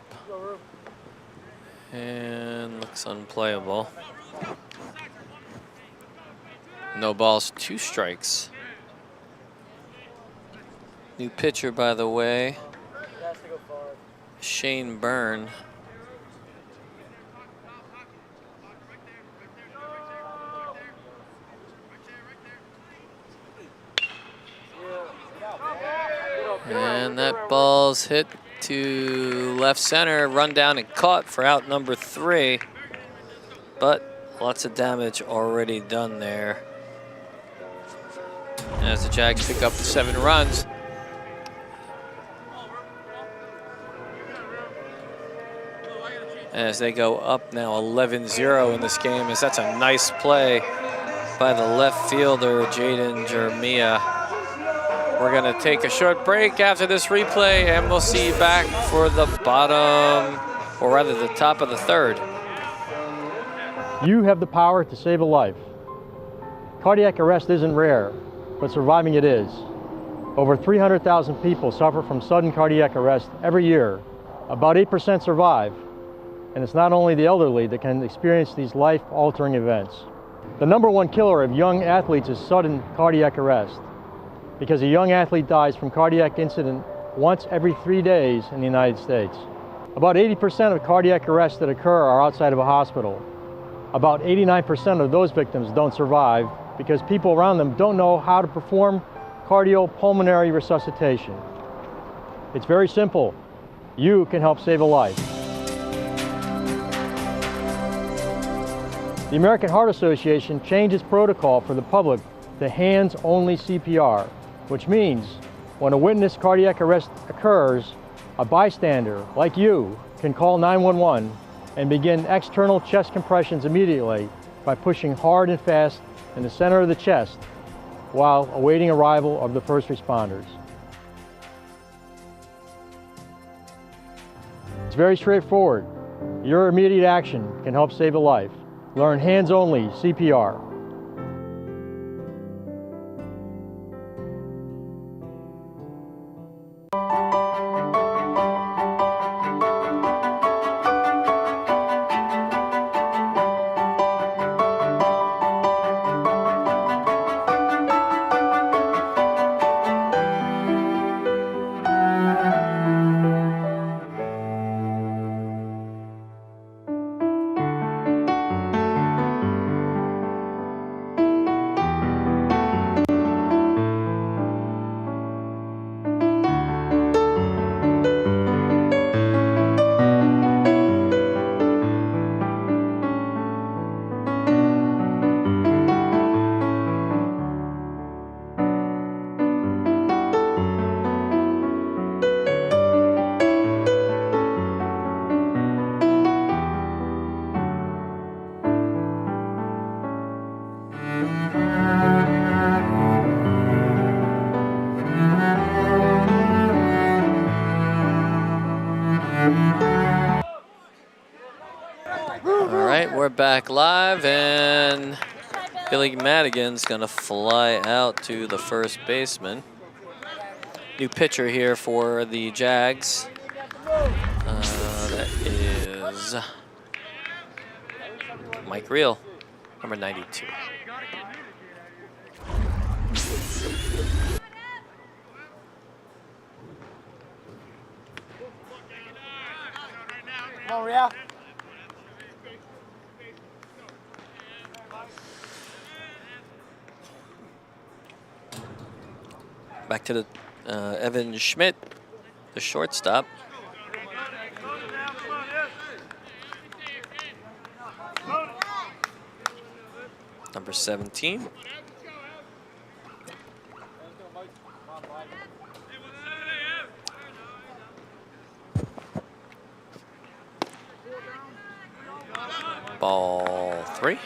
and looks unplayable. No balls, 2 strikes. New pitcher, by the way, Shane Byrne. And that ball's hit to left center, run down and caught for out number 3. But lots of damage already done there. As the Jags pick up 7 runs. As they go up now 11-0 in this game, as that's a nice play by the left fielder, Jaden Jeremiah. We're gonna take a short break after this replay, and we'll see you back for the bottom, or rather the top of the 3rd.
You have the power to save a life. Cardiac arrest isn't rare, but surviving it is. Over 300,000 people suffer from sudden cardiac arrest every year. About 8% survive, and it's not only the elderly that can experience these life-altering events. The #1 killer of young athletes is sudden cardiac arrest, because a young athlete dies from cardiac incident once every 3 days in the United States. About 80% of cardiac arrests that occur are outside of a hospital. About 89% of those victims don't survive because people around them don't know how to perform cardiopulmonary resuscitation. It's very simple. You can help save a life. The American Heart Association changed its protocol for the public to hands-only CPR, which means when a witness cardiac arrest occurs, a bystander, like you, can call 911 and begin external chest compressions immediately by pushing hard and fast in the center of the chest while awaiting arrival of the first responders. It's very straightforward. Your immediate action can help save a life. Learn hands-only CPR.
We're back live, and Billy Madigan's gonna fly out to the first baseman. New pitcher here for the Jags. That is Mike Reel, number 92.
Come on, Real.
Back to the Evan Schmidt, the shortstop. Number 17. Ball 3.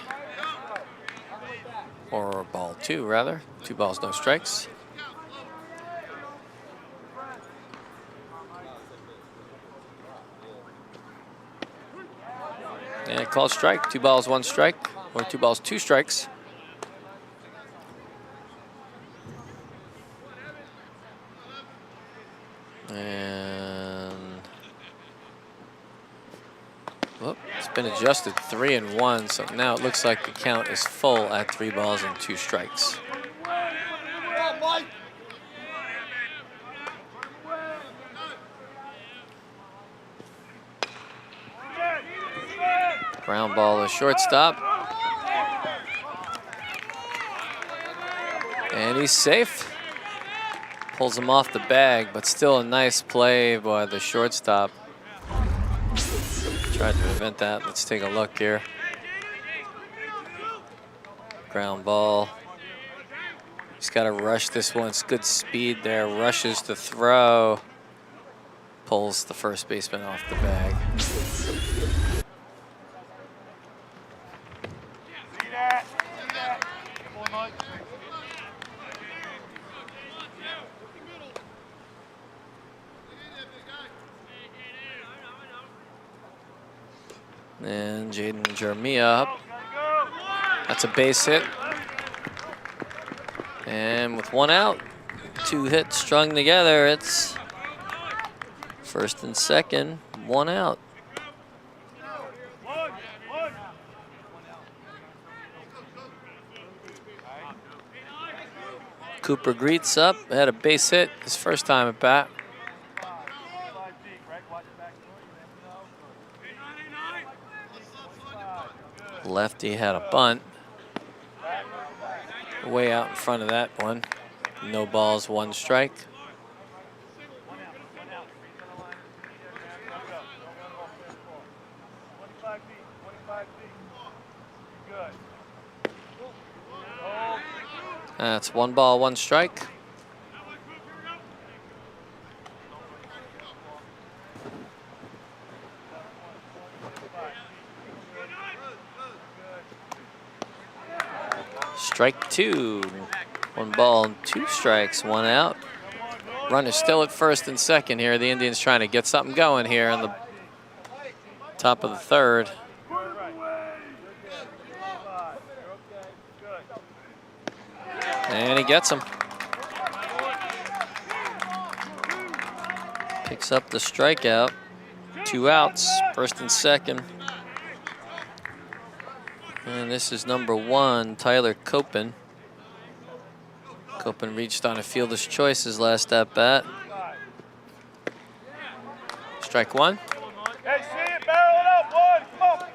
Or ball 2, rather. 2 balls, no strikes. And called strike. 2 balls, 1 strike. Or 2 balls, 2 strikes. And whoop, it's been adjusted 3-1. So now it looks like the count is full at 3 balls and 2 strikes. Ground ball to shortstop. And he's safe. Pulls him off the bag, but still a nice play by the shortstop. Tried to prevent that. Let's take a look here. Ground ball. He's got to rush this one. It's good speed there. Rushes to throw. Pulls the first baseman off the bag. And Jaden Jeremiah up. That's a base hit. And with 1 out, 2 hits strung together, it's first and second, 1 out. Cooper Greets up, had a base hit his first time at bat. lefty had a bunt. Way out in front of that one. No balls, 1 strike. That's 1 ball, 1 strike. Strike 2. 1 ball, 2 strikes, 1 out. Runner still at first and second here. The Indians trying to get something going here on the top of the 3rd. And he gets him. Picks up the strikeout. 2 outs, first and second. And this is number 1, Tyler Copen. Copen reached on a fielder's choice his last at bat. Strike 1.
Hey, see it, barrel it up, one, come on.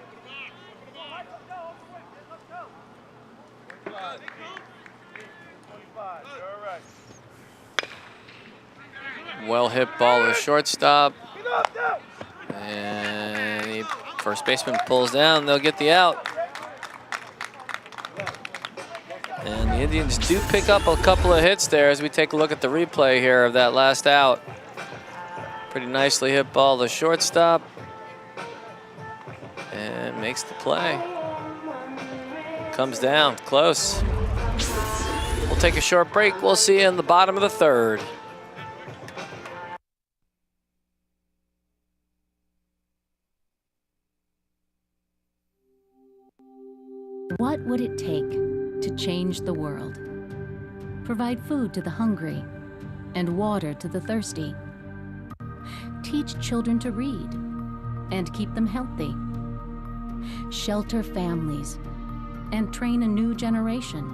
Well hit ball to the shortstop. And the first baseman pulls down, they'll get the out. And the Indians do pick up a couple of hits there as we take a look at the replay here of that last out. Pretty nicely hit ball to shortstop. And makes the play. Comes down, close. We'll take a short break. We'll see you in the bottom of the 3rd.
What would it take to change the world? Provide food to the hungry and water to the thirsty. Teach children to read and keep them healthy. Shelter families and train a new generation.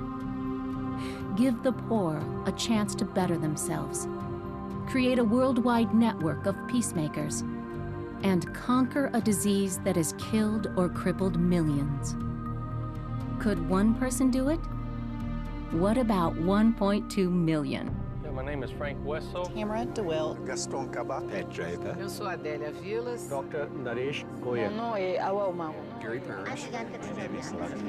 Give the poor a chance to better themselves. Create a worldwide network of peacemakers and conquer a disease that has killed or crippled millions. Could one person do it? What about 1.2 million?
Yeah, my name is Frank Wessel.
Tamara DeWitt.
Gaston Cabat. Pat Draper.
Eu sou Adélia Vilas.
Dr. Naresh Goya.
Mon nom est Awa Omar.
Gary Parrish.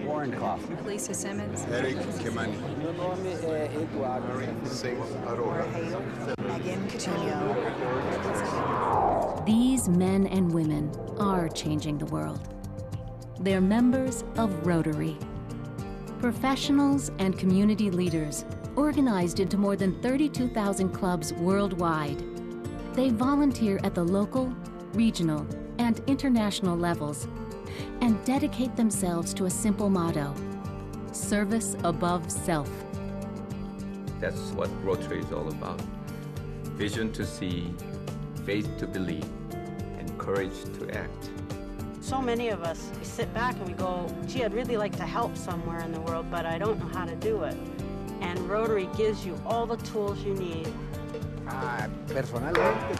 Warren Kaufman.
Lisa Simmons.
Eric Kimani.
Meu nome é Eduardo.
Singh Arora.
Megan Coutinho.
These men and women are changing the world. They're members of Rotary. Professionals and community leaders organized into more than 32,000 clubs worldwide. They volunteer at the local, regional, and international levels and dedicate themselves to a simple motto: service above self.
That's what Rotary is all about. Vision to see, faith to believe, and courage to act.
So many of us, we sit back and we go, gee, I'd really like to help somewhere in the world, but I don't know how to do it. And Rotary gives you all the tools you need.
Personalmente.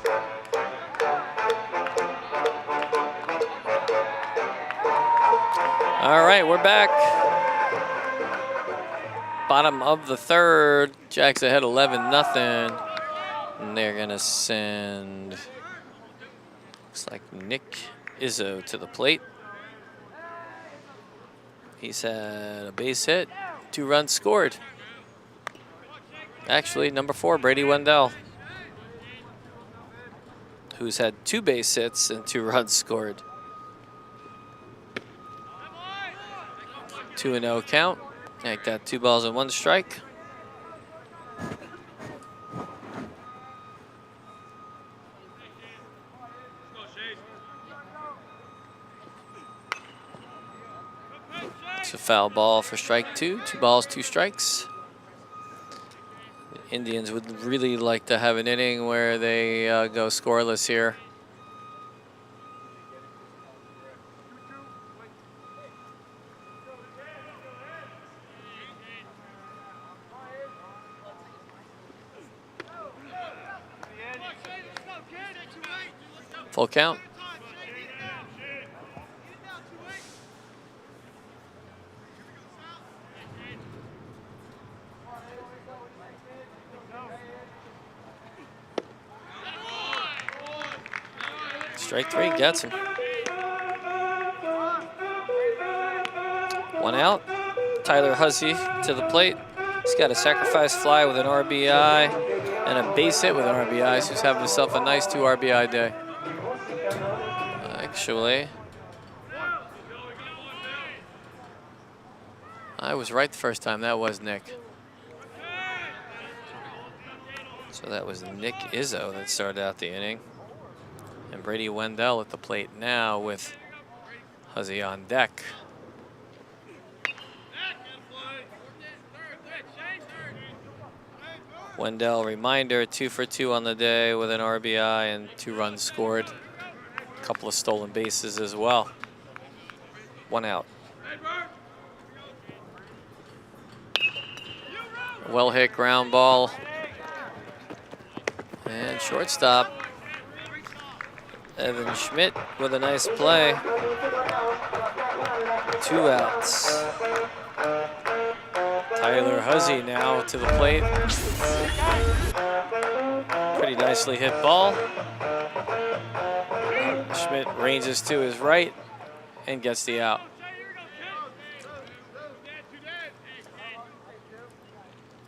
All right, we're back. Bottom of the 3rd. Jags ahead 11-0. And they're going to send, looks like Nick Izzo to the plate. He's had a base hit, 2 runs scored. Actually, number 4, Brady Wendell, who's had 2 base hits and 2 runs scored. 2-0 count. Like that, 2 balls and 1 strike. It's a foul ball for strike 2. 2 balls, 2 strikes. The Indians would really like to have an inning where they go scoreless here. Full count. Strike three gets him. 1 out. Tyler Hussey to the plate. He's got a sacrifice fly with an RBI and a base hit with an RBI, so he's having himself a nice 2 RBI day. Actually, I was right the first time. That was Nick. So that was Nick Izzo that started out the inning. And Brady Wendell at the plate now with Hussey on deck. Wendell, reminder, 2 for 2 on the day with an RBI and 2 runs scored. A couple of stolen bases as well. 1 out. Well hit ground ball. And shortstop. Evan Schmidt with a nice play. 2 outs. Tyler Hussey now to the plate. Pretty nicely hit ball. Schmidt ranges to his right and gets the out.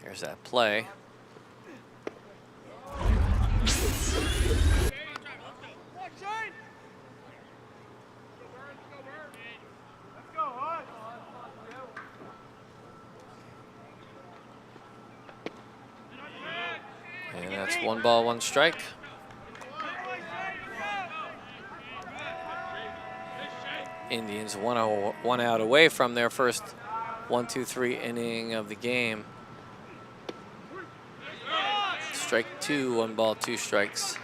Here's that play. And that's 1 ball, 1 strike. Indians 1 out away from their first 1-2-3 inning of the game. Strike 2, 1 ball, 2 strikes.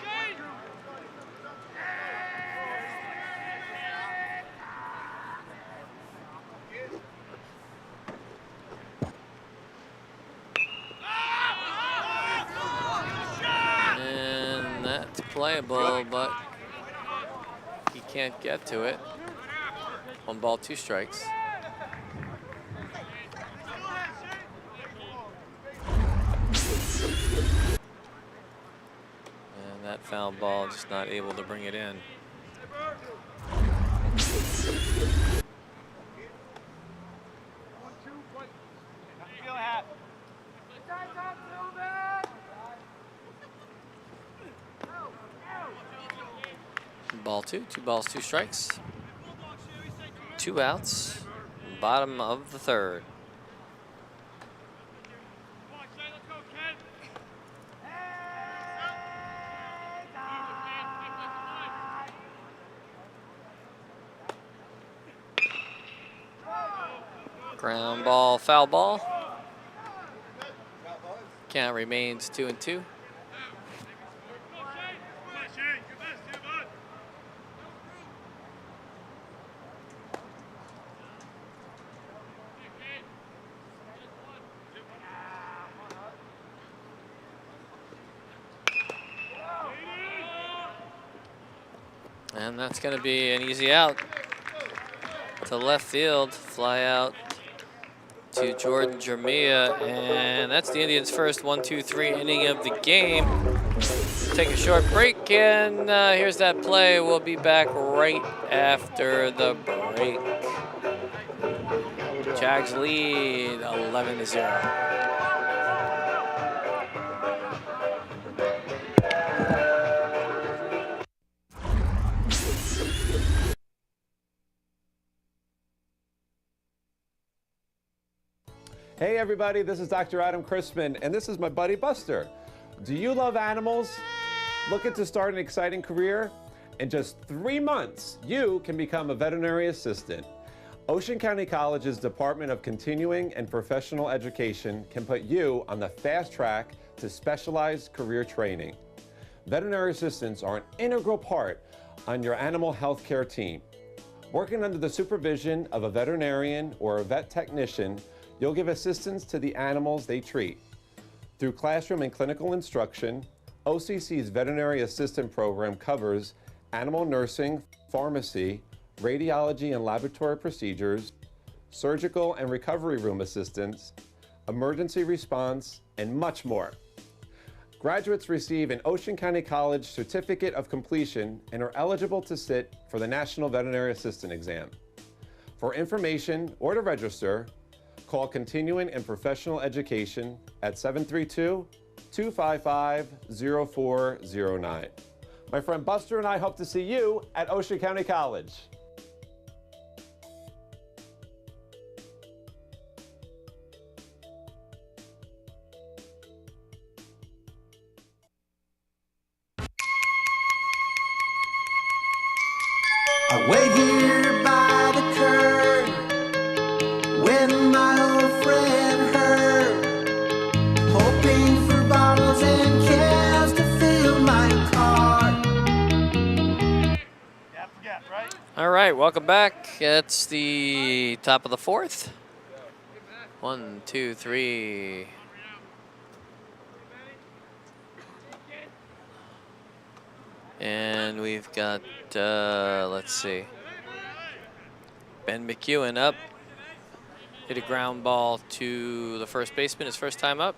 And that's playable, but he can't get to it. 1 ball, 2 strikes. And that foul ball, just not able to bring it in. Ball 2, 2 balls, 2 strikes. 2 outs, bottom of the 3rd. Ground ball, foul ball. Count remains 2-2. And that's going to be an easy out to left field. Fly out to Jordan Jermia, and that's the Indians' first 1-2-3 inning of the game. Take a short break, and here's that play. We'll be back right after the break. Jags lead 11-0.
Hey everybody, this is Dr. Adam Chrisman, and this is my buddy Buster. Do you love animals? Looking to start an exciting career? In just 3 months, you can become a veterinary assistant. Ocean County College's Department of Continuing and Professional Education can put you on the fast track to specialized career training. Veterinary assistants are an integral part on your animal health care team. Working under the supervision of a veterinarian or a vet technician, you'll give assistance to the animals they treat. Through classroom and clinical instruction, OCC's Veterinary Assistant Program covers animal nursing, pharmacy, radiology and laboratory procedures, surgical and recovery room assistance, emergency response, and much more. Graduates receive an Ocean County College Certificate of Completion and are eligible to sit for the National Veterinary Assistant Exam. For information or to register, call Continuing and Professional Education at 732-255-0409. My friend Buster and I hope to see you at Ocean County College.
I wait here by the curb with my old friend Herb, hoping for bottles and cans to fill my car.
All right, welcome back. It's the top of the fourth. 1, 2, 3. And we've got, let's see, Ben McEwen up. Hit a ground ball to the first baseman, his first time up.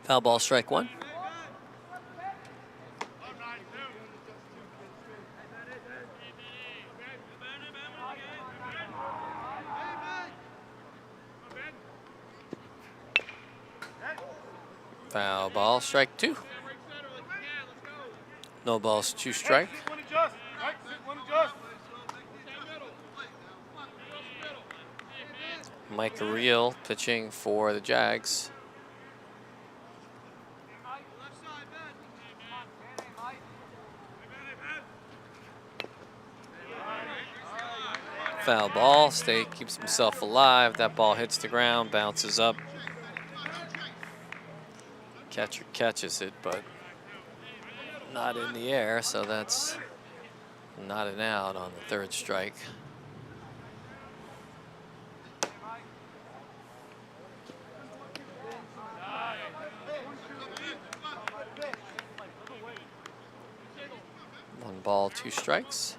Foul ball, strike one. Foul ball, strike two. No balls, 2 strike. Mike Reel pitching for the Jags. Foul ball, keeps himself alive. That ball hits the ground, bounces up. Catcher catches it, but not in the air, so that's not an out on the third strike. One ball, 2 strikes.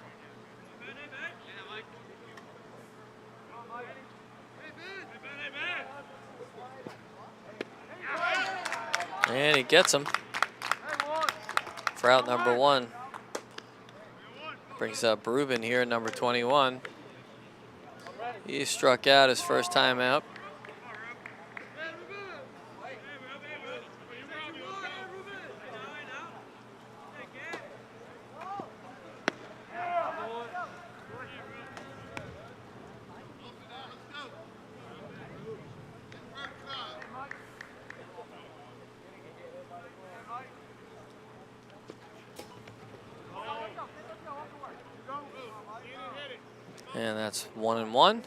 And he gets him for out number 1. Brings up Ruben here, number 21. He struck out his first time out. And that's 1-1.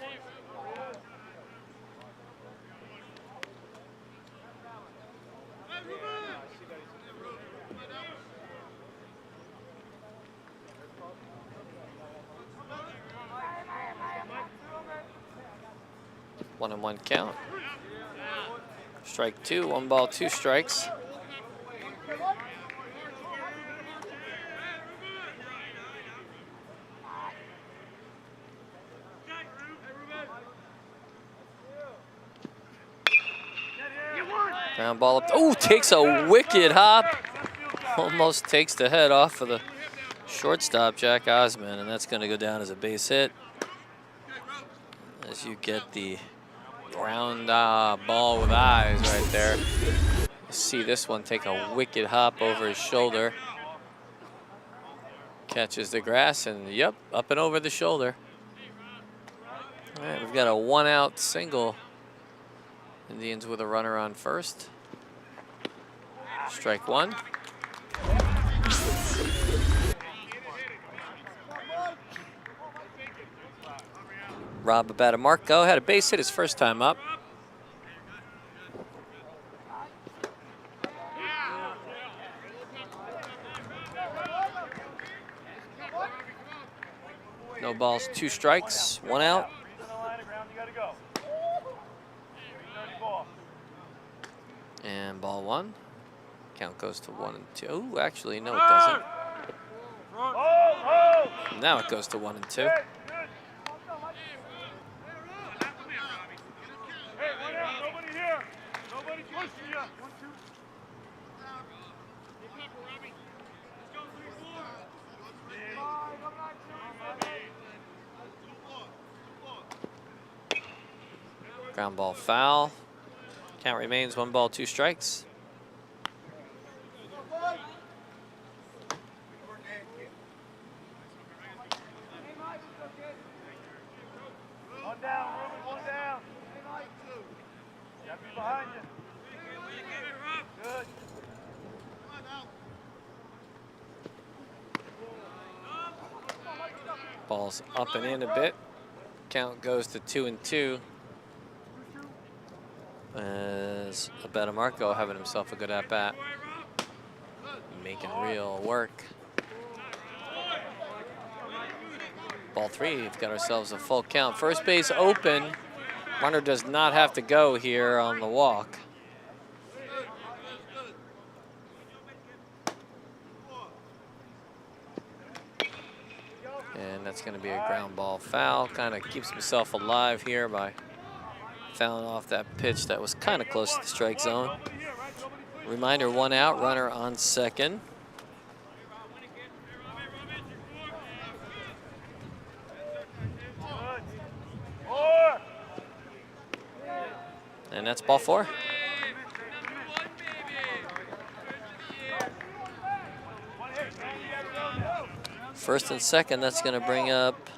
One and one count. Strike two, 1 ball, 2 strikes. Ground ball up. Oh, takes a wicked hop. Almost takes the head off of the shortstop, Jack Osman, and that's going to go down as a base hit. As you get the ground ball with eyes right there. You see this one take a wicked hop over his shoulder. Catches the grass and, yep, up and over the shoulder. All right, we've got a 1-out single. Indians with a runner on first. Strike one. Rob Abatamarco had a base hit his first time up. No balls, 2 strikes, 1 out. And ball 1. Count goes to 1 and 2. Ooh, actually, no, it doesn't. Now it goes to 1 and 2.
Hey, one out, nobody here. Nobody pushing you. 1, 2.
Ground ball foul. Count remains 1 ball, 2 strikes.
One down, Ruben, 1 down. Gotta be behind you. Good.
Ball's up and in a bit. Count goes to 2 and 2. As Marco having himself a good at-bat. Making real work. Ball 3, we've got ourselves a full count. First base open. Runner does not have to go here on the walk. And that's going to be a ground ball foul. Kind of keeps himself alive here by fouling off that pitch that was kind of close to the strike zone. Reminder, 1 out, runner on second. And that's ball 4. First and second, that's going to bring up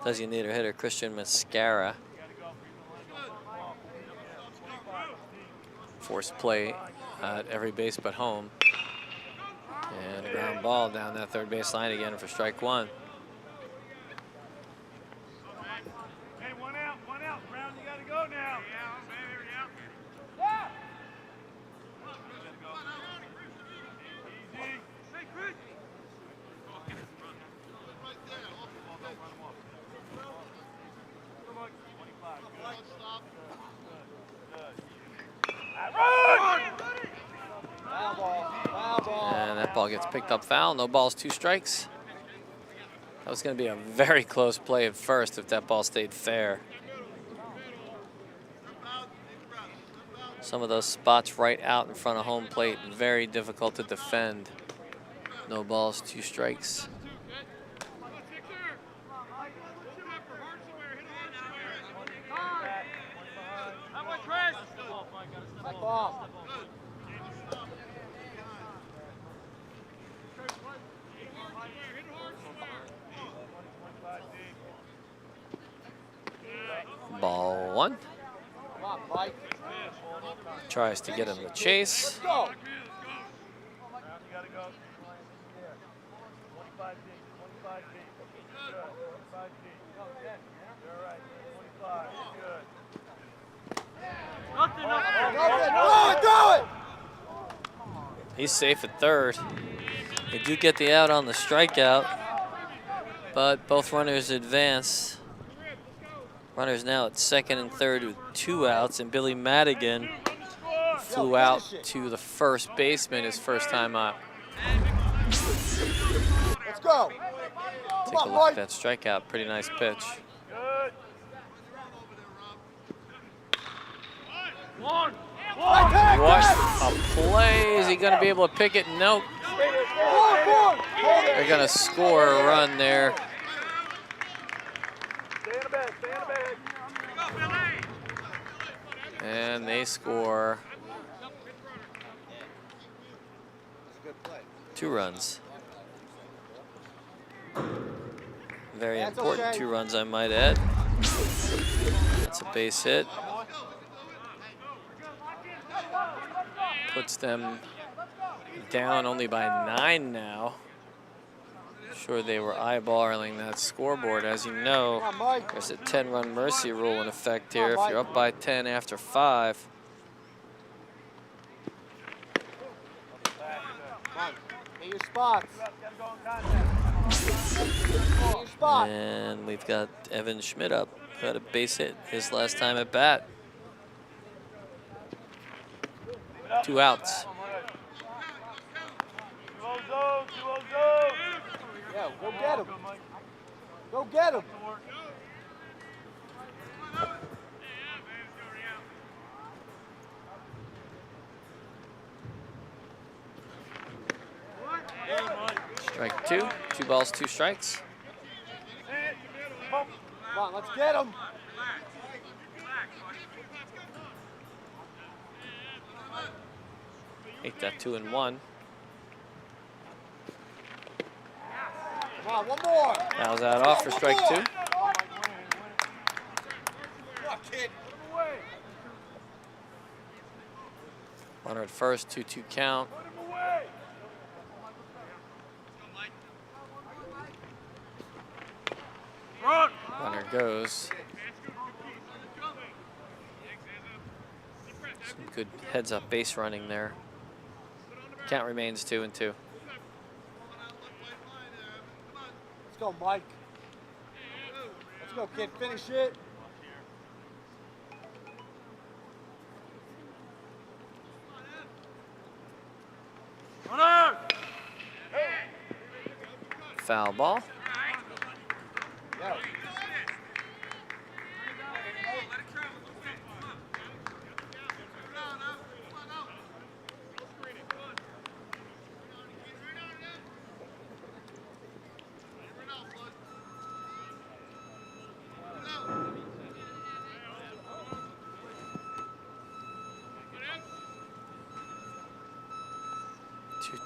designated hitter Christian Mascara. Forced play at every base but home. And a ground ball down that third base line again for strike 1.
Hey, 1 out. Brown, you gotta go now.
And that ball gets picked up foul. No balls, 2 strikes. That was going to be a very close play at first if that ball stayed fair. Some of those spots right out in front of home plate, very difficult to defend. No balls, 2 strikes. Ball 1. Tries to get him to chase. He's safe at third. They do get the out on the strikeout, but both runners advance. Runners now at second and third with 2 outs, and Billy Madigan flew out to the first baseman his first time up.
Let's go.
Take a look at that strikeout. Pretty nice pitch.
One.
What a play. Is he going to be able to pick it? Nope. They're going to score a run there. And they score 2 runs. Very important 2 runs, I might add. That's a base hit. Puts them down only by 9 now. Sure, they were eyeballing that scoreboard. As you know, there's a 10-run mercy rule in effect here. If you're up by 10 after 5.
Get your spots.
And we've got Evan Schmidt up, who had a base hit his last time at bat. 2 outs.
Yeah, go get him. Go get him.
Strike 2. 2 balls, 2 strikes.
Come on, let's get him.
Make that 2-1.
Come on, one more.
Fouls that off for strike 2. Runner at first, 2-2 count. Runner goes. Some good heads-up base running there. Count remains 2-2.
Let's go, Mike. Let's go, kid. Finish it.
Foul ball.
Yeah.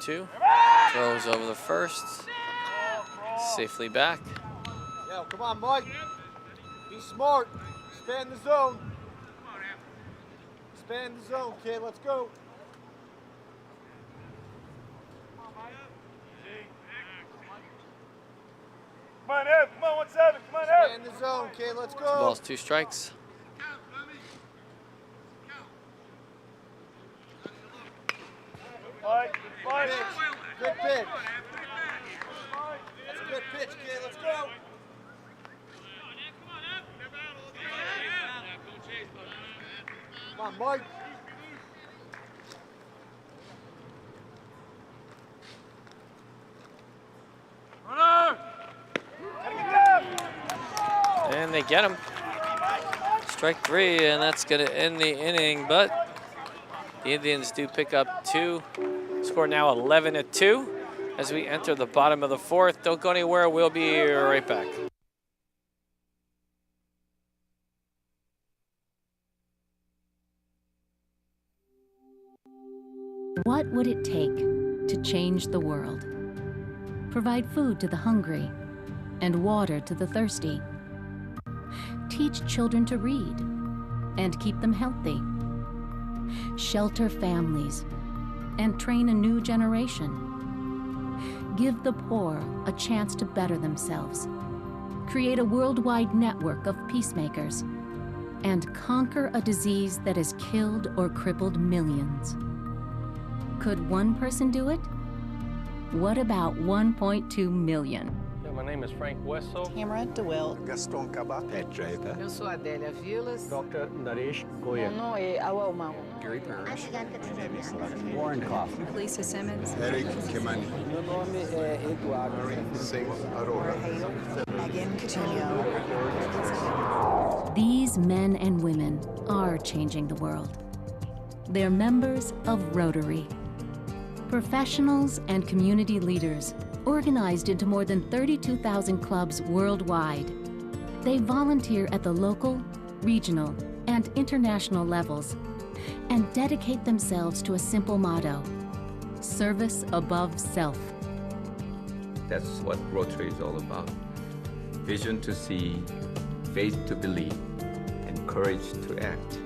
Two. Throws over the first. Safely back.
Yeah, come on, Mike. Be smart. Expand the zone. Expand the zone, kid. Let's go.
Come on, Ev. Come on, 1-7. Come on, Ev.
Expand the zone, kid. Let's
2
go.
balls, 2 strikes.
Pitch. Good pitch. That's a good pitch, kid. Let's go. Come on, Mike.
And they get him. Strike 3, and that's going to end the inning, but the Indians do pick up 2. Score now 11-2 as we enter the bottom of the 4th. Don't go anywhere. We'll be right back.
What would it take to change the world? Provide food to the hungry and water to the thirsty. Teach children to read and keep them healthy. Shelter families and train a new generation. Give the poor a chance to better themselves. Create a worldwide network of peacemakers and conquer a disease that has killed or crippled millions. Could one person do it? What about 1.2 million?
My name is Frank Wessel.
Tamara DeWilt.
Gaston Cabot. Pat Draper.
Eu sou Adélia Vilas.
Dr. Naresh
Meu
Goya.
nome é Awal Mau.
Gary Parrish. Warren Kaufman.
Lisa Simmons.
Eric Kimani.
Meu nome é Eduardo.
Singh Arora.
Megan Coutinho.
These men and women are changing the world. They're members of Rotary. Professionals and community leaders organized into more than 32,000 clubs worldwide. They volunteer at the local, regional, and international levels and dedicate themselves to a simple motto: service above self.
That's what Rotary is all about. Vision to see, faith to believe, and courage to act.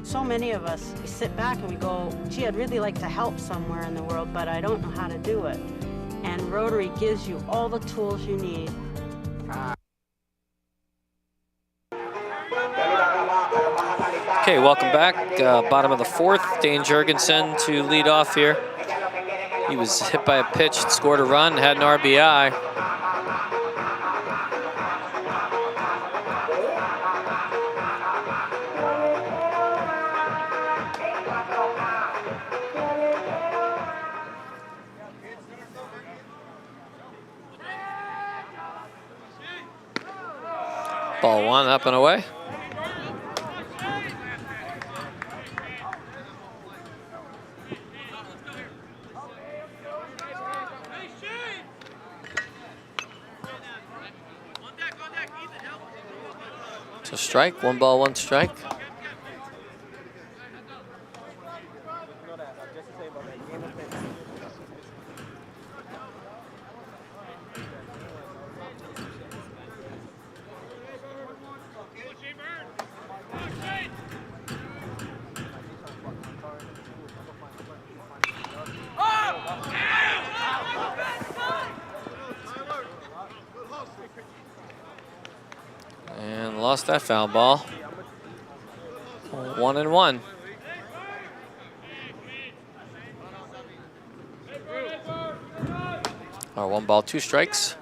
So many of us, we sit back and we go, gee, I'd really like to help somewhere in the world, but I don't know how to do it. And Rotary gives you all the tools you need.
Okay, welcome back. Bottom of the 4th. Dane Jurgensen to lead off here. He was hit by a pitch, scored a run, had an RBI. Ball one, up and away. So strike, 1 ball, 1 strike. And lost that foul ball. 1-1. Or 1 ball, 2 strikes.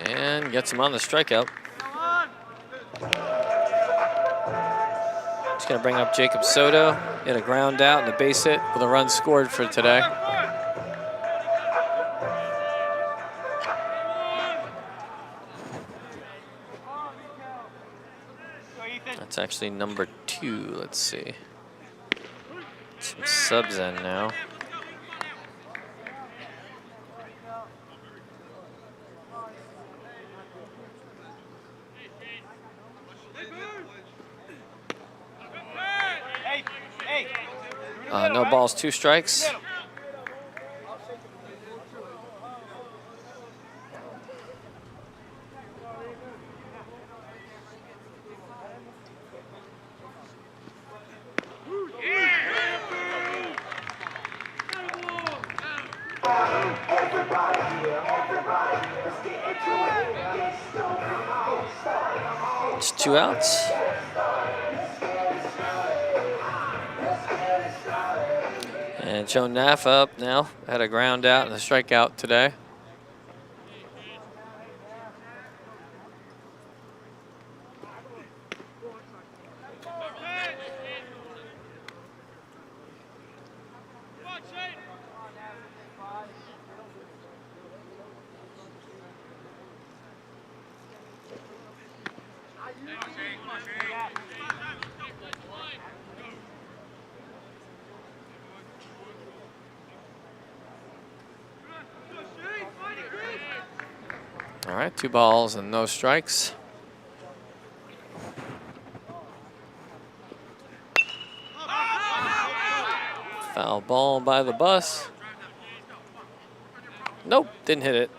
And gets him on the strikeout. Just gonna bring up Jacob Soto. Hit a ground out and a base hit with a run scored for today. That's actually number 2. Let's see. Some subs in now. No balls, 2 strikes. It's 2 outs. And Joe Naff up now, had a ground out and a strikeout today. All right, 2 balls and no strikes. Foul ball by the bus. Nope, didn't hit it.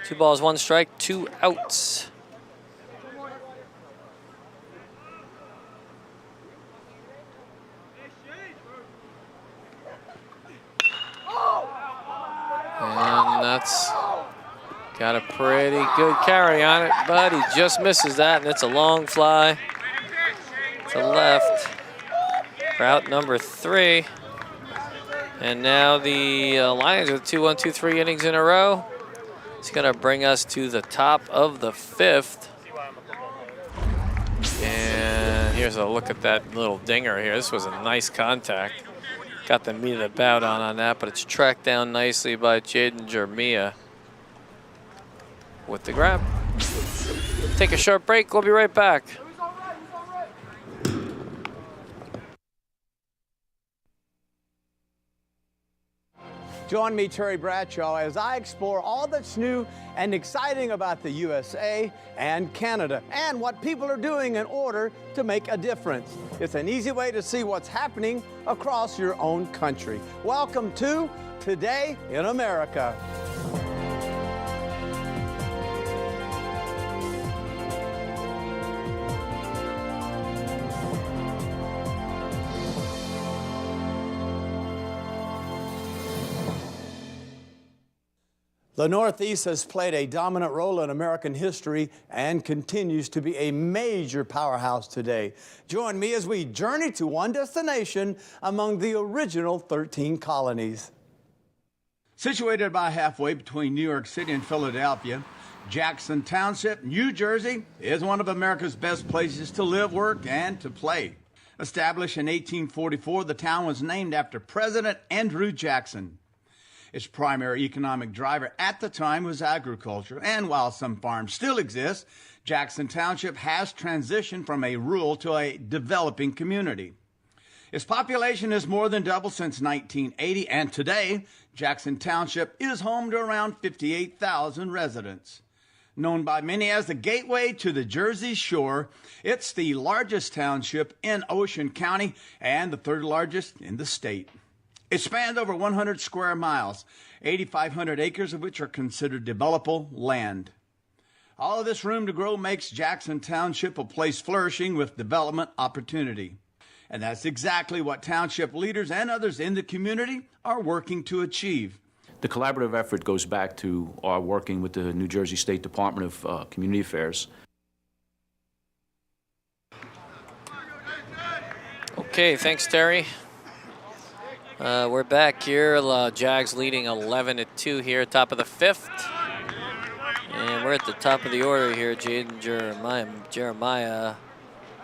2 balls, 1 strike, 2 outs. And that's got a pretty good carry on it, but he just misses that, and it's a long fly to left for out number 3. And now the Lions with 2 1-2-3 innings in a row. It's going to bring us to the top of the 5th. And here's a look at that little dinger here. This was a nice contact. Got the meat of the bat on that, but it's tracked down nicely by Jaden Jermia with the grab. Take a short break. We'll be right back.
Join me, Terry Bradshaw, as I explore all that's new and exciting about the USA and Canada and what people are doing in order to make a difference. It's an easy way to see what's happening across your own country. Welcome to Today in America. The Northeast has played a dominant role in American history and continues to be a major powerhouse today. Join me as we journey to one destination among the original 13 colonies.
Situated about halfway between New York City and Philadelphia, Jackson Township, New Jersey, is one of America's best places to live, work, and to play. Established in 1844, the town was named after President Andrew Jackson. Its primary economic driver at the time was agriculture, and while some farms still exist, Jackson Township has transitioned from a rural to a developing community. Its population has more than doubled since 1980, and today, Jackson Township is home to around 58,000 residents. Known by many as the gateway to the Jersey Shore, it's the largest township in Ocean County and the third largest in the state. It spans over 100 square miles, 8,500 acres of which are considered developable land. All of this room to grow makes Jackson Township a place flourishing with development opportunity. And that's exactly what township leaders and others in the community are working to achieve.
The collaborative effort goes back to our working with the New Jersey State Department of Community Affairs.
Okay, thanks, Terry. We're back here. Jags leading 11-2 here, top of the 5th. And we're at the top of the order here. Jaden Jeremiah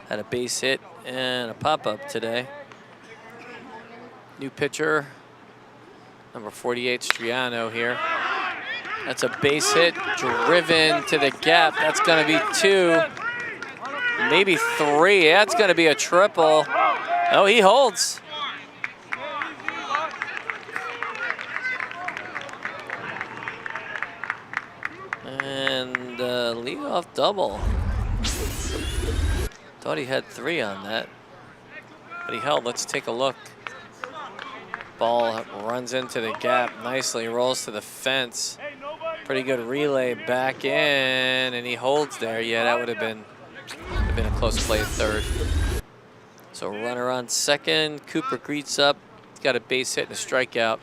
had a base hit and a pop-up today. New pitcher, number 48, Striano here. That's a base hit, driven to the gap. That's going to be 2, maybe 3. That's going to be a triple. Oh, he holds. And leadoff double. Thought he had 3 on that, but he held. Let's take a look. Ball runs into the gap nicely, rolls to the fence. Pretty good relay back in, and he holds there. Yeah, that would have been a close play at third. So runner on second. Cooper greets up. He's got a base hit and a strikeout.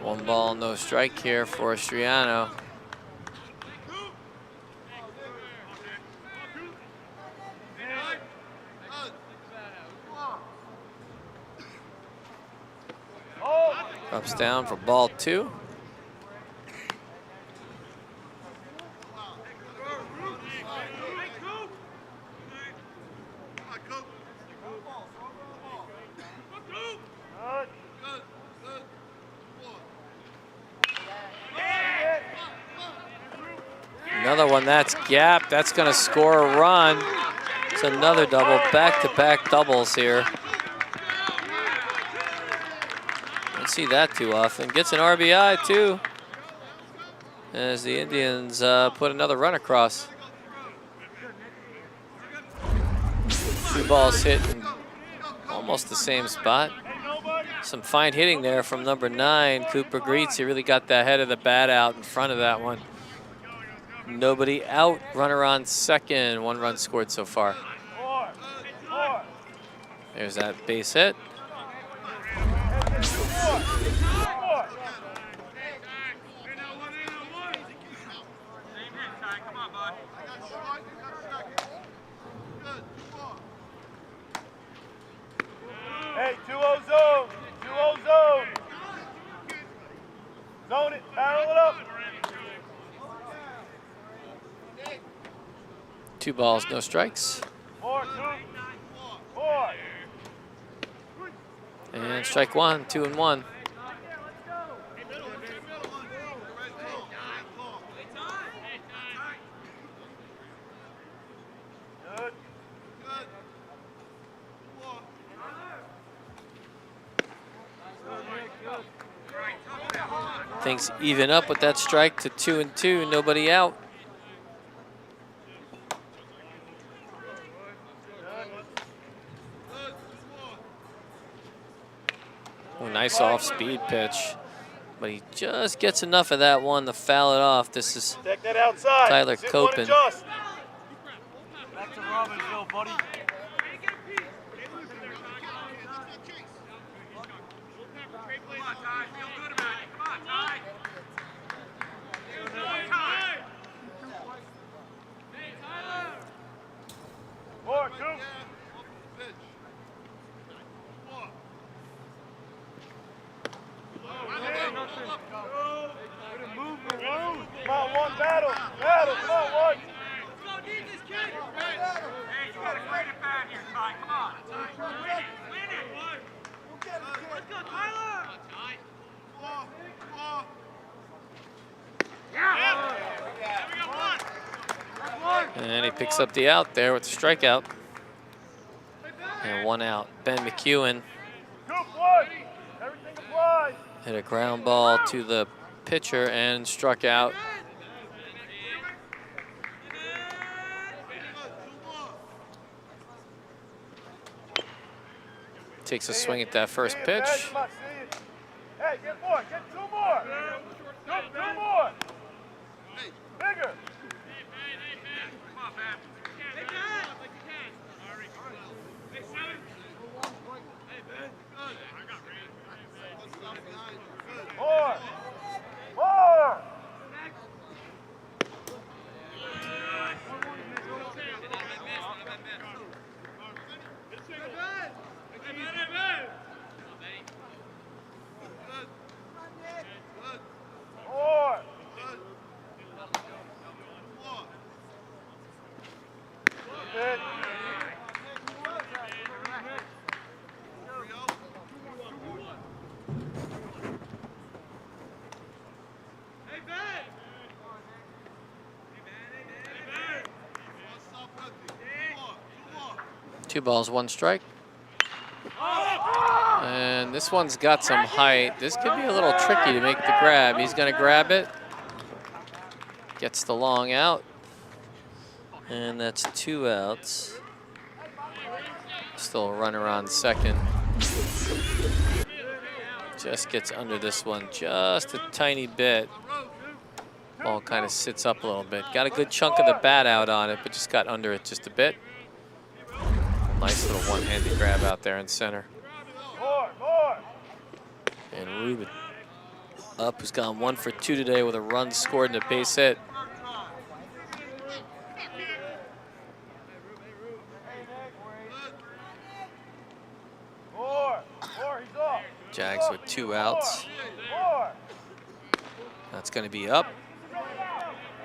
1 ball, no strike here for Striano. Drops down for ball 2. Another one, that's gap. That's going to score a run. It's another double, back-to-back doubles here. Don't see that too often. Gets an RBI too, as the Indians put another run across. 2 balls hit in almost the same spot. Some fine hitting there from number 9, Cooper Greets. He really got the head of the bat out in front of that one. Nobody out, runner on second. 1 run scored so far. There's that base hit.
Hey, 2-0 zone. 2-0 zone. Zone it. Barrel it up.
2 balls, no strikes.
4, 2, 4.
And strike 1, 2-1. Things even up with that strike to 2-2, nobody out. Oh, nice off-speed pitch, but he just gets enough of that one to foul it off. This is
Take that outside.
Tyler
Sit
Copen.
one adjust. Back to Robbinsville, buddy. Come on, Ty. Feel good about it. Come on, Ty. Hey, Tyler. 4, 2. Come on, one battle. Battle, come on, one. Let's go, need this kid. Hey, you gotta create it back here, Ty. Come on. Win it. Win it. Let's go, Tyler.
And he picks up the out there with the strikeout. And 1 out. Ben McEwen hit a ground ball to the pitcher and struck out. Takes a swing at that first pitch.
Hey, get more. Get 2 more. 2 more. Bigger. Come on, man. Hey, Ben. Hey, son. Hey, Ben. I got rain. More. More.
Two balls, 1 strike. And this one's got some height. This could be a little tricky to make the grab. He's going to grab it. Gets the long out. And that's 2 outs. Still a runner on second. Just gets under this one just a tiny bit. Ball kind of sits up a little bit. Got a good chunk of the bat out on it, but just got under it just a bit. Nice little one-handed grab out there in center. And Ruben up, who's gone 1 for 2 today with a run scored and a base hit. Jags with 2 outs. That's going to be up.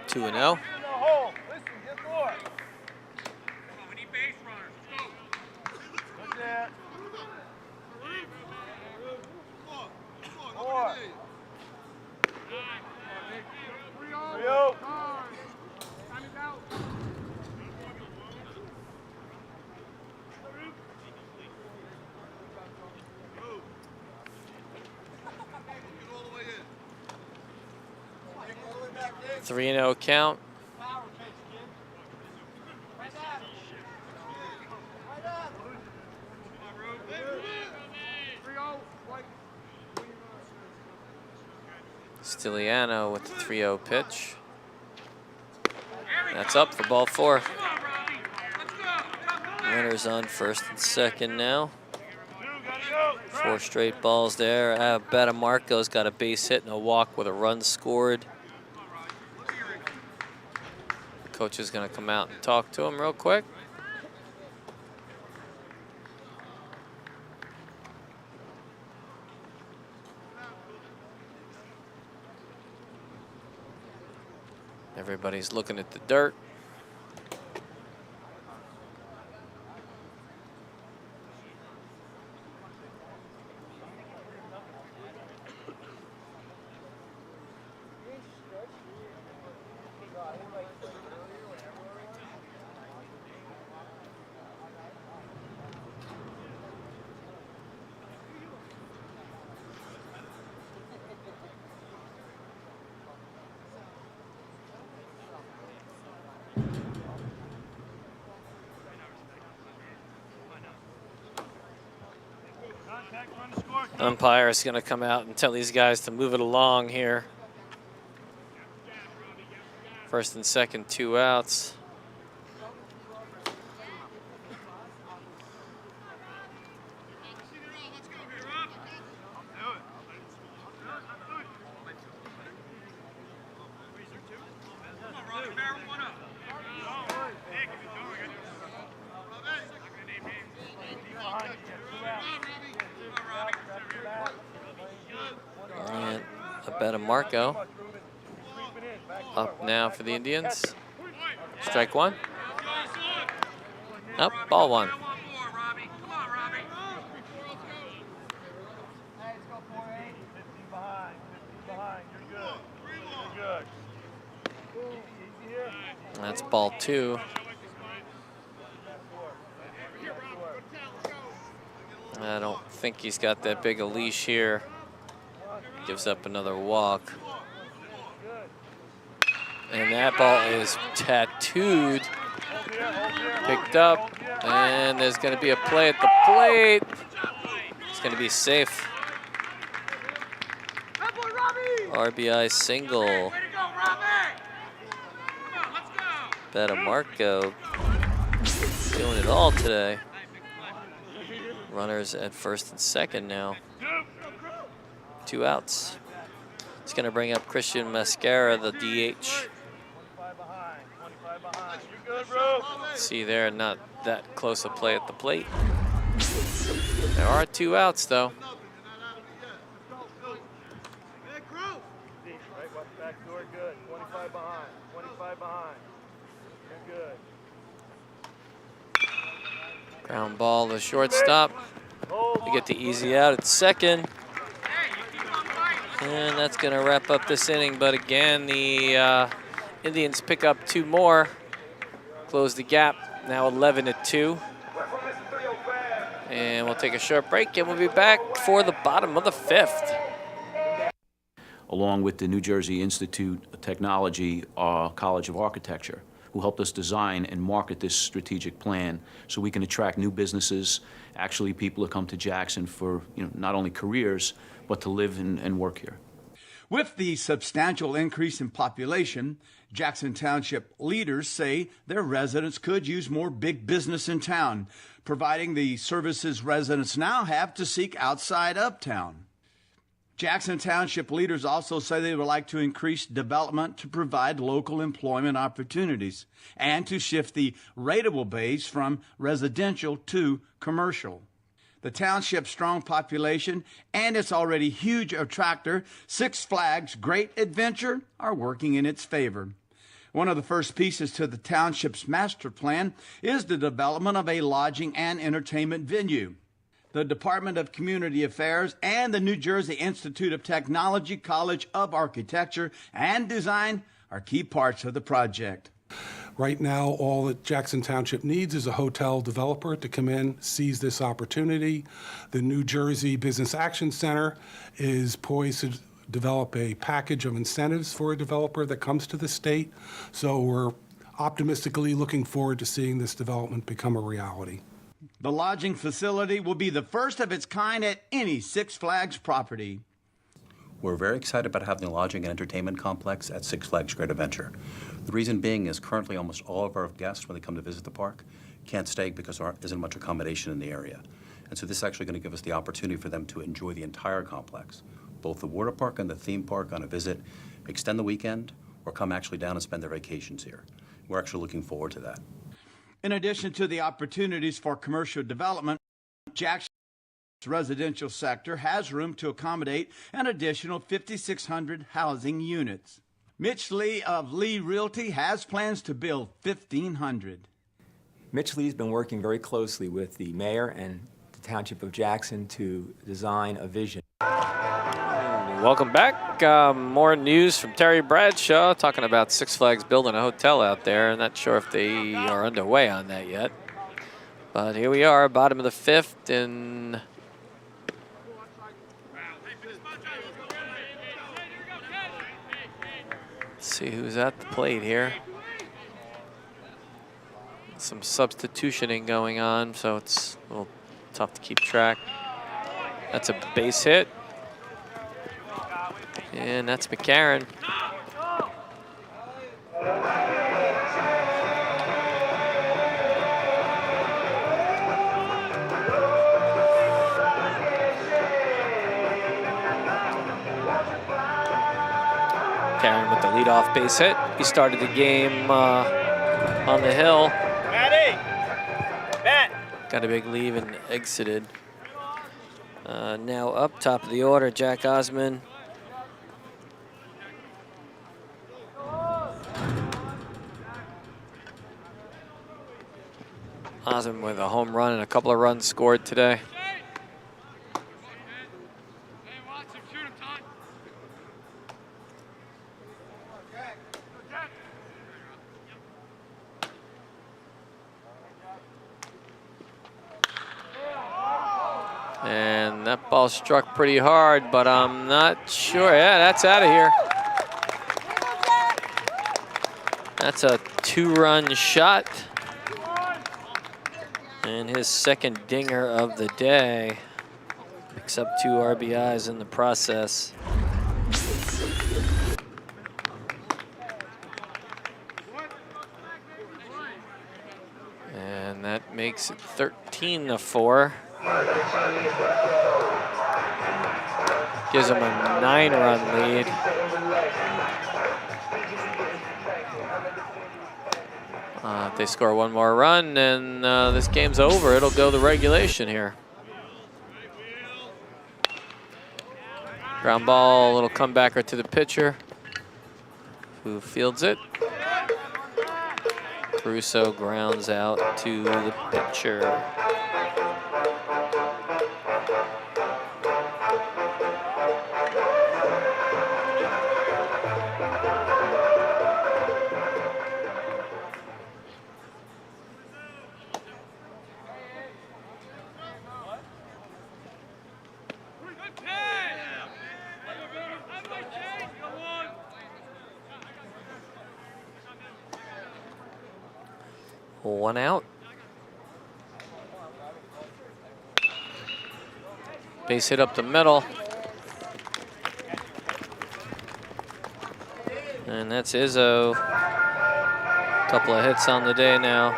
2-0. Three and 0 count. Stiliano with the 3-0 pitch. That's up for ball 4. Runners on first and second now. 4 straight balls there. Batamarco's got a base hit and a walk with a run scored. The coach is going to come out and talk to him real quick. Everybody's looking at the dirt. Umpire is going to come out and tell these guys to move it along here. First and second, 2 outs. Beta Marco. Up now for the Indians. Strike one. Up, ball one. That's ball two. I don't think he's got that big a leash here. Gives up another walk. And that ball is tattooed. Picked up. And there's going to be a play at the plate. It's going to be safe. RBI single. Beta Marco doing it all today. Runners at first and second now. 2 outs. It's going to bring up Christian Mascara, the DH. See there, not that close a play at the plate. There are 2 outs though. Ground ball to shortstop. We get the easy out at second. And that's going to wrap up this inning. But again, the Indians pick up 2 more. Close the gap, now 11-2. And we'll take a short break, and we'll be back for the bottom of the 5th.
Along with the New Jersey Institute of Technology College of Architecture, who helped us design and market this strategic plan so we can attract new businesses, actually people who come to Jackson for not only careers, but to live and work here.
With the substantial increase in population, Jackson Township leaders say their residents could use more big business in town, providing the services residents now have to seek outside of town. Jackson Township leaders also say they would like to increase development to provide local employment opportunities and to shift the rateable base from residential to commercial. The township's strong population and its already huge attractor, Six Flags Great Adventure, are working in its favor. One of the first pieces to the township's master plan is the development of a lodging and entertainment venue. The Department of Community Affairs and the New Jersey Institute of Technology College of Architecture and Design are key parts of the project.
Right now, all that Jackson Township needs is a hotel developer to come in, seize this opportunity. The New Jersey Business Action Center is poised to develop a package of incentives for a developer that comes to the state. So we're optimistically looking forward to seeing this development become a reality.
The lodging facility will be the first of its kind at any Six Flags property.
We're very excited about having a lodging and entertainment complex at Six Flags Great Adventure. The reason being is currently almost all of our guests, when they come to visit the park, can't stay because there isn't much accommodation in the area. And so this is actually going to give us the opportunity for them to enjoy the entire complex, both the water park and the theme park on a visit, extend the weekend, or come actually down and spend their vacations here. We're actually looking forward to that.
In addition to the opportunities for commercial development, Jackson's residential sector has room to accommodate an additional 5,600 housing units. Mitch Lee of Lee Realty has plans to build 1,500.
Mitch Lee's been working very closely with the mayor and the Township of Jackson to design a vision.
Welcome back. More news from Terry Bradshaw talking about Six Flags building a hotel out there. I'm not sure if they are underway on that yet. But here we are, bottom of the 5th, and let's see who's at the plate here. Some substitutioning going on, so it's a little tough to keep track. That's a base hit. And that's McCarron. McCarron with the leadoff base hit. He started the game on the hill. Got a big lead and exited. Now up top of the order, Jack Osman. Osmond with a home run and a couple of runs scored today. And that ball struck pretty hard, but I'm not sure. Yeah, that's out of here. That's a 2-run shot. And his second dinger of the day. Picks up 2 RBIs in the process. And that makes it 13-4. Gives them a 9-run lead. If they score one more run, and this game's over. It'll go to regulation here. Ground ball, a little comebacker to the pitcher, who fields it. Caruso grounds out to the pitcher. One out. Base hit up the middle. And that's Izzo. Couple of hits on the day now.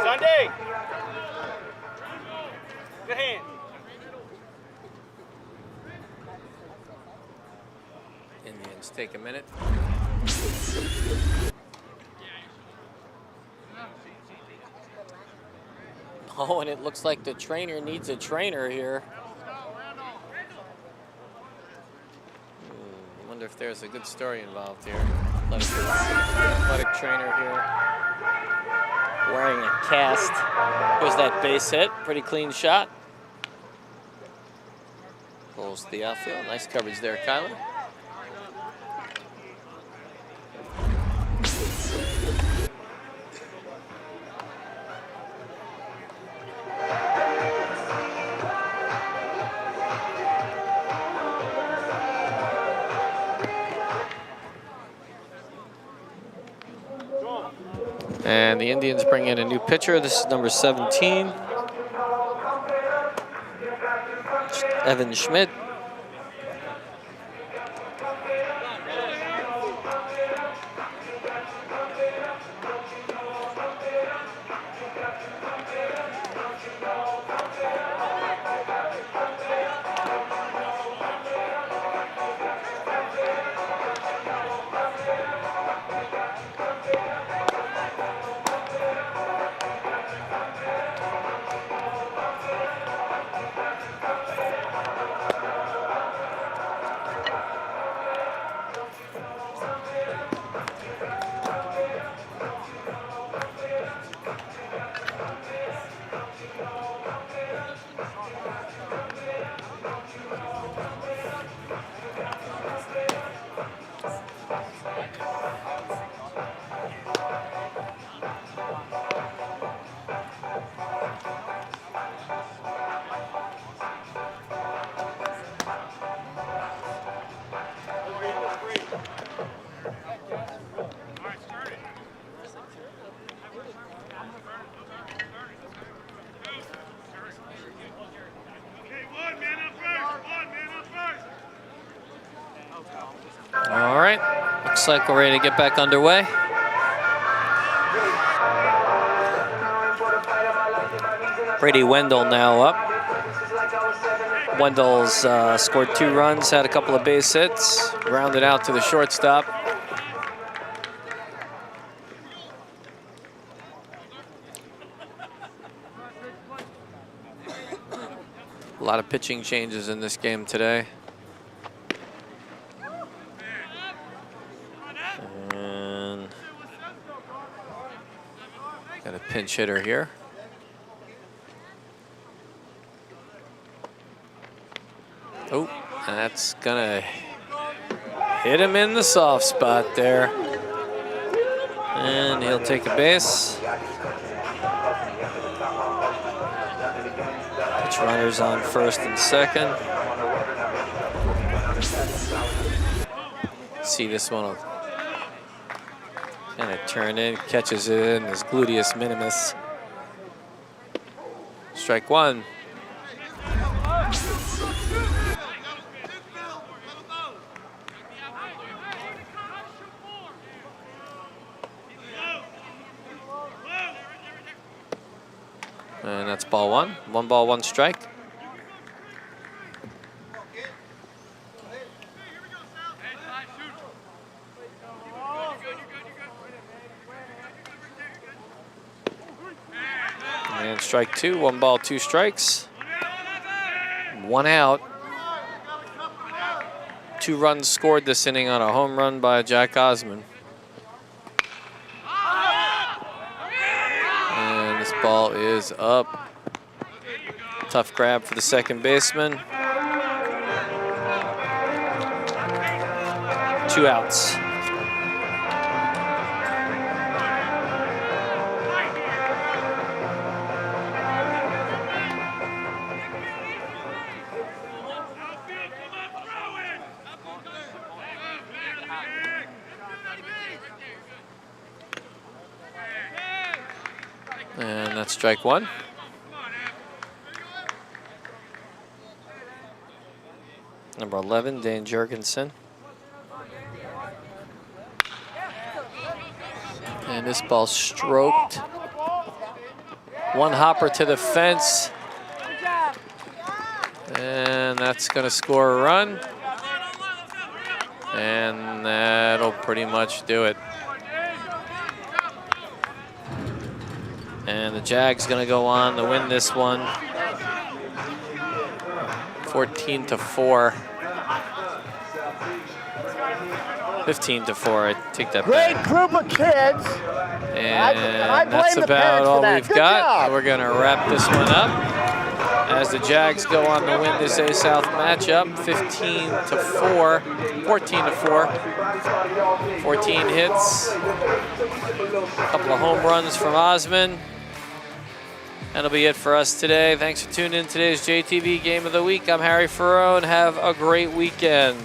Sunday! Good hand.
Indians take a minute. Oh, and it looks like the trainer needs a trainer here. I wonder if there's a good story involved here. Athletic trainer here. Wearing a cast. Here's that base hit. Pretty clean shot. Pulls the outfield. Nice coverage there, Kyler. And the Indians bring in a new pitcher. This is number 17. Evan Schmidt. All right, looks like we're ready to get back underway. Brady Wendell now up. Wendell's scored 2 runs, had a couple of base hits, grounded out to the shortstop. lot of pitching changes in this game today. And got a pinch hitter here. Oh, that's gonna hit him in the soft spot there. And he'll take a base. Pitch runners on first and second. See this one will kind of turn in, catches it in his gluteus minimus. Strike one. And that's ball one. 1 ball, 1 strike. And strike 2. 1 ball, 2 strikes. 1 out. 2 runs scored this inning on a home run by Jack Osmond. Ball is up. Tough grab for the second baseman. 2 outs. And that's strike 1. Number 11, Dan Jurgensen. And this ball stroked. 1 hopper to the fence. And that's going to score a run. And that'll pretty much do it. And the Jags going to go on to win this one 14-4. 15-4, I take that
Great
back.
group of kids.
And
I blame
that's
the
about
parents
all
for that.
we've
Good
got.
job.
We're going to wrap this one up as the Jags go on to win this A-South matchup 15-4, 14-4. 14 hits, a couple of home runs from Osmond. That'll be it for us today. Thanks for tuning in to today's JTV Game of the Week. I'm Harry Ferrone. Have a great weekend.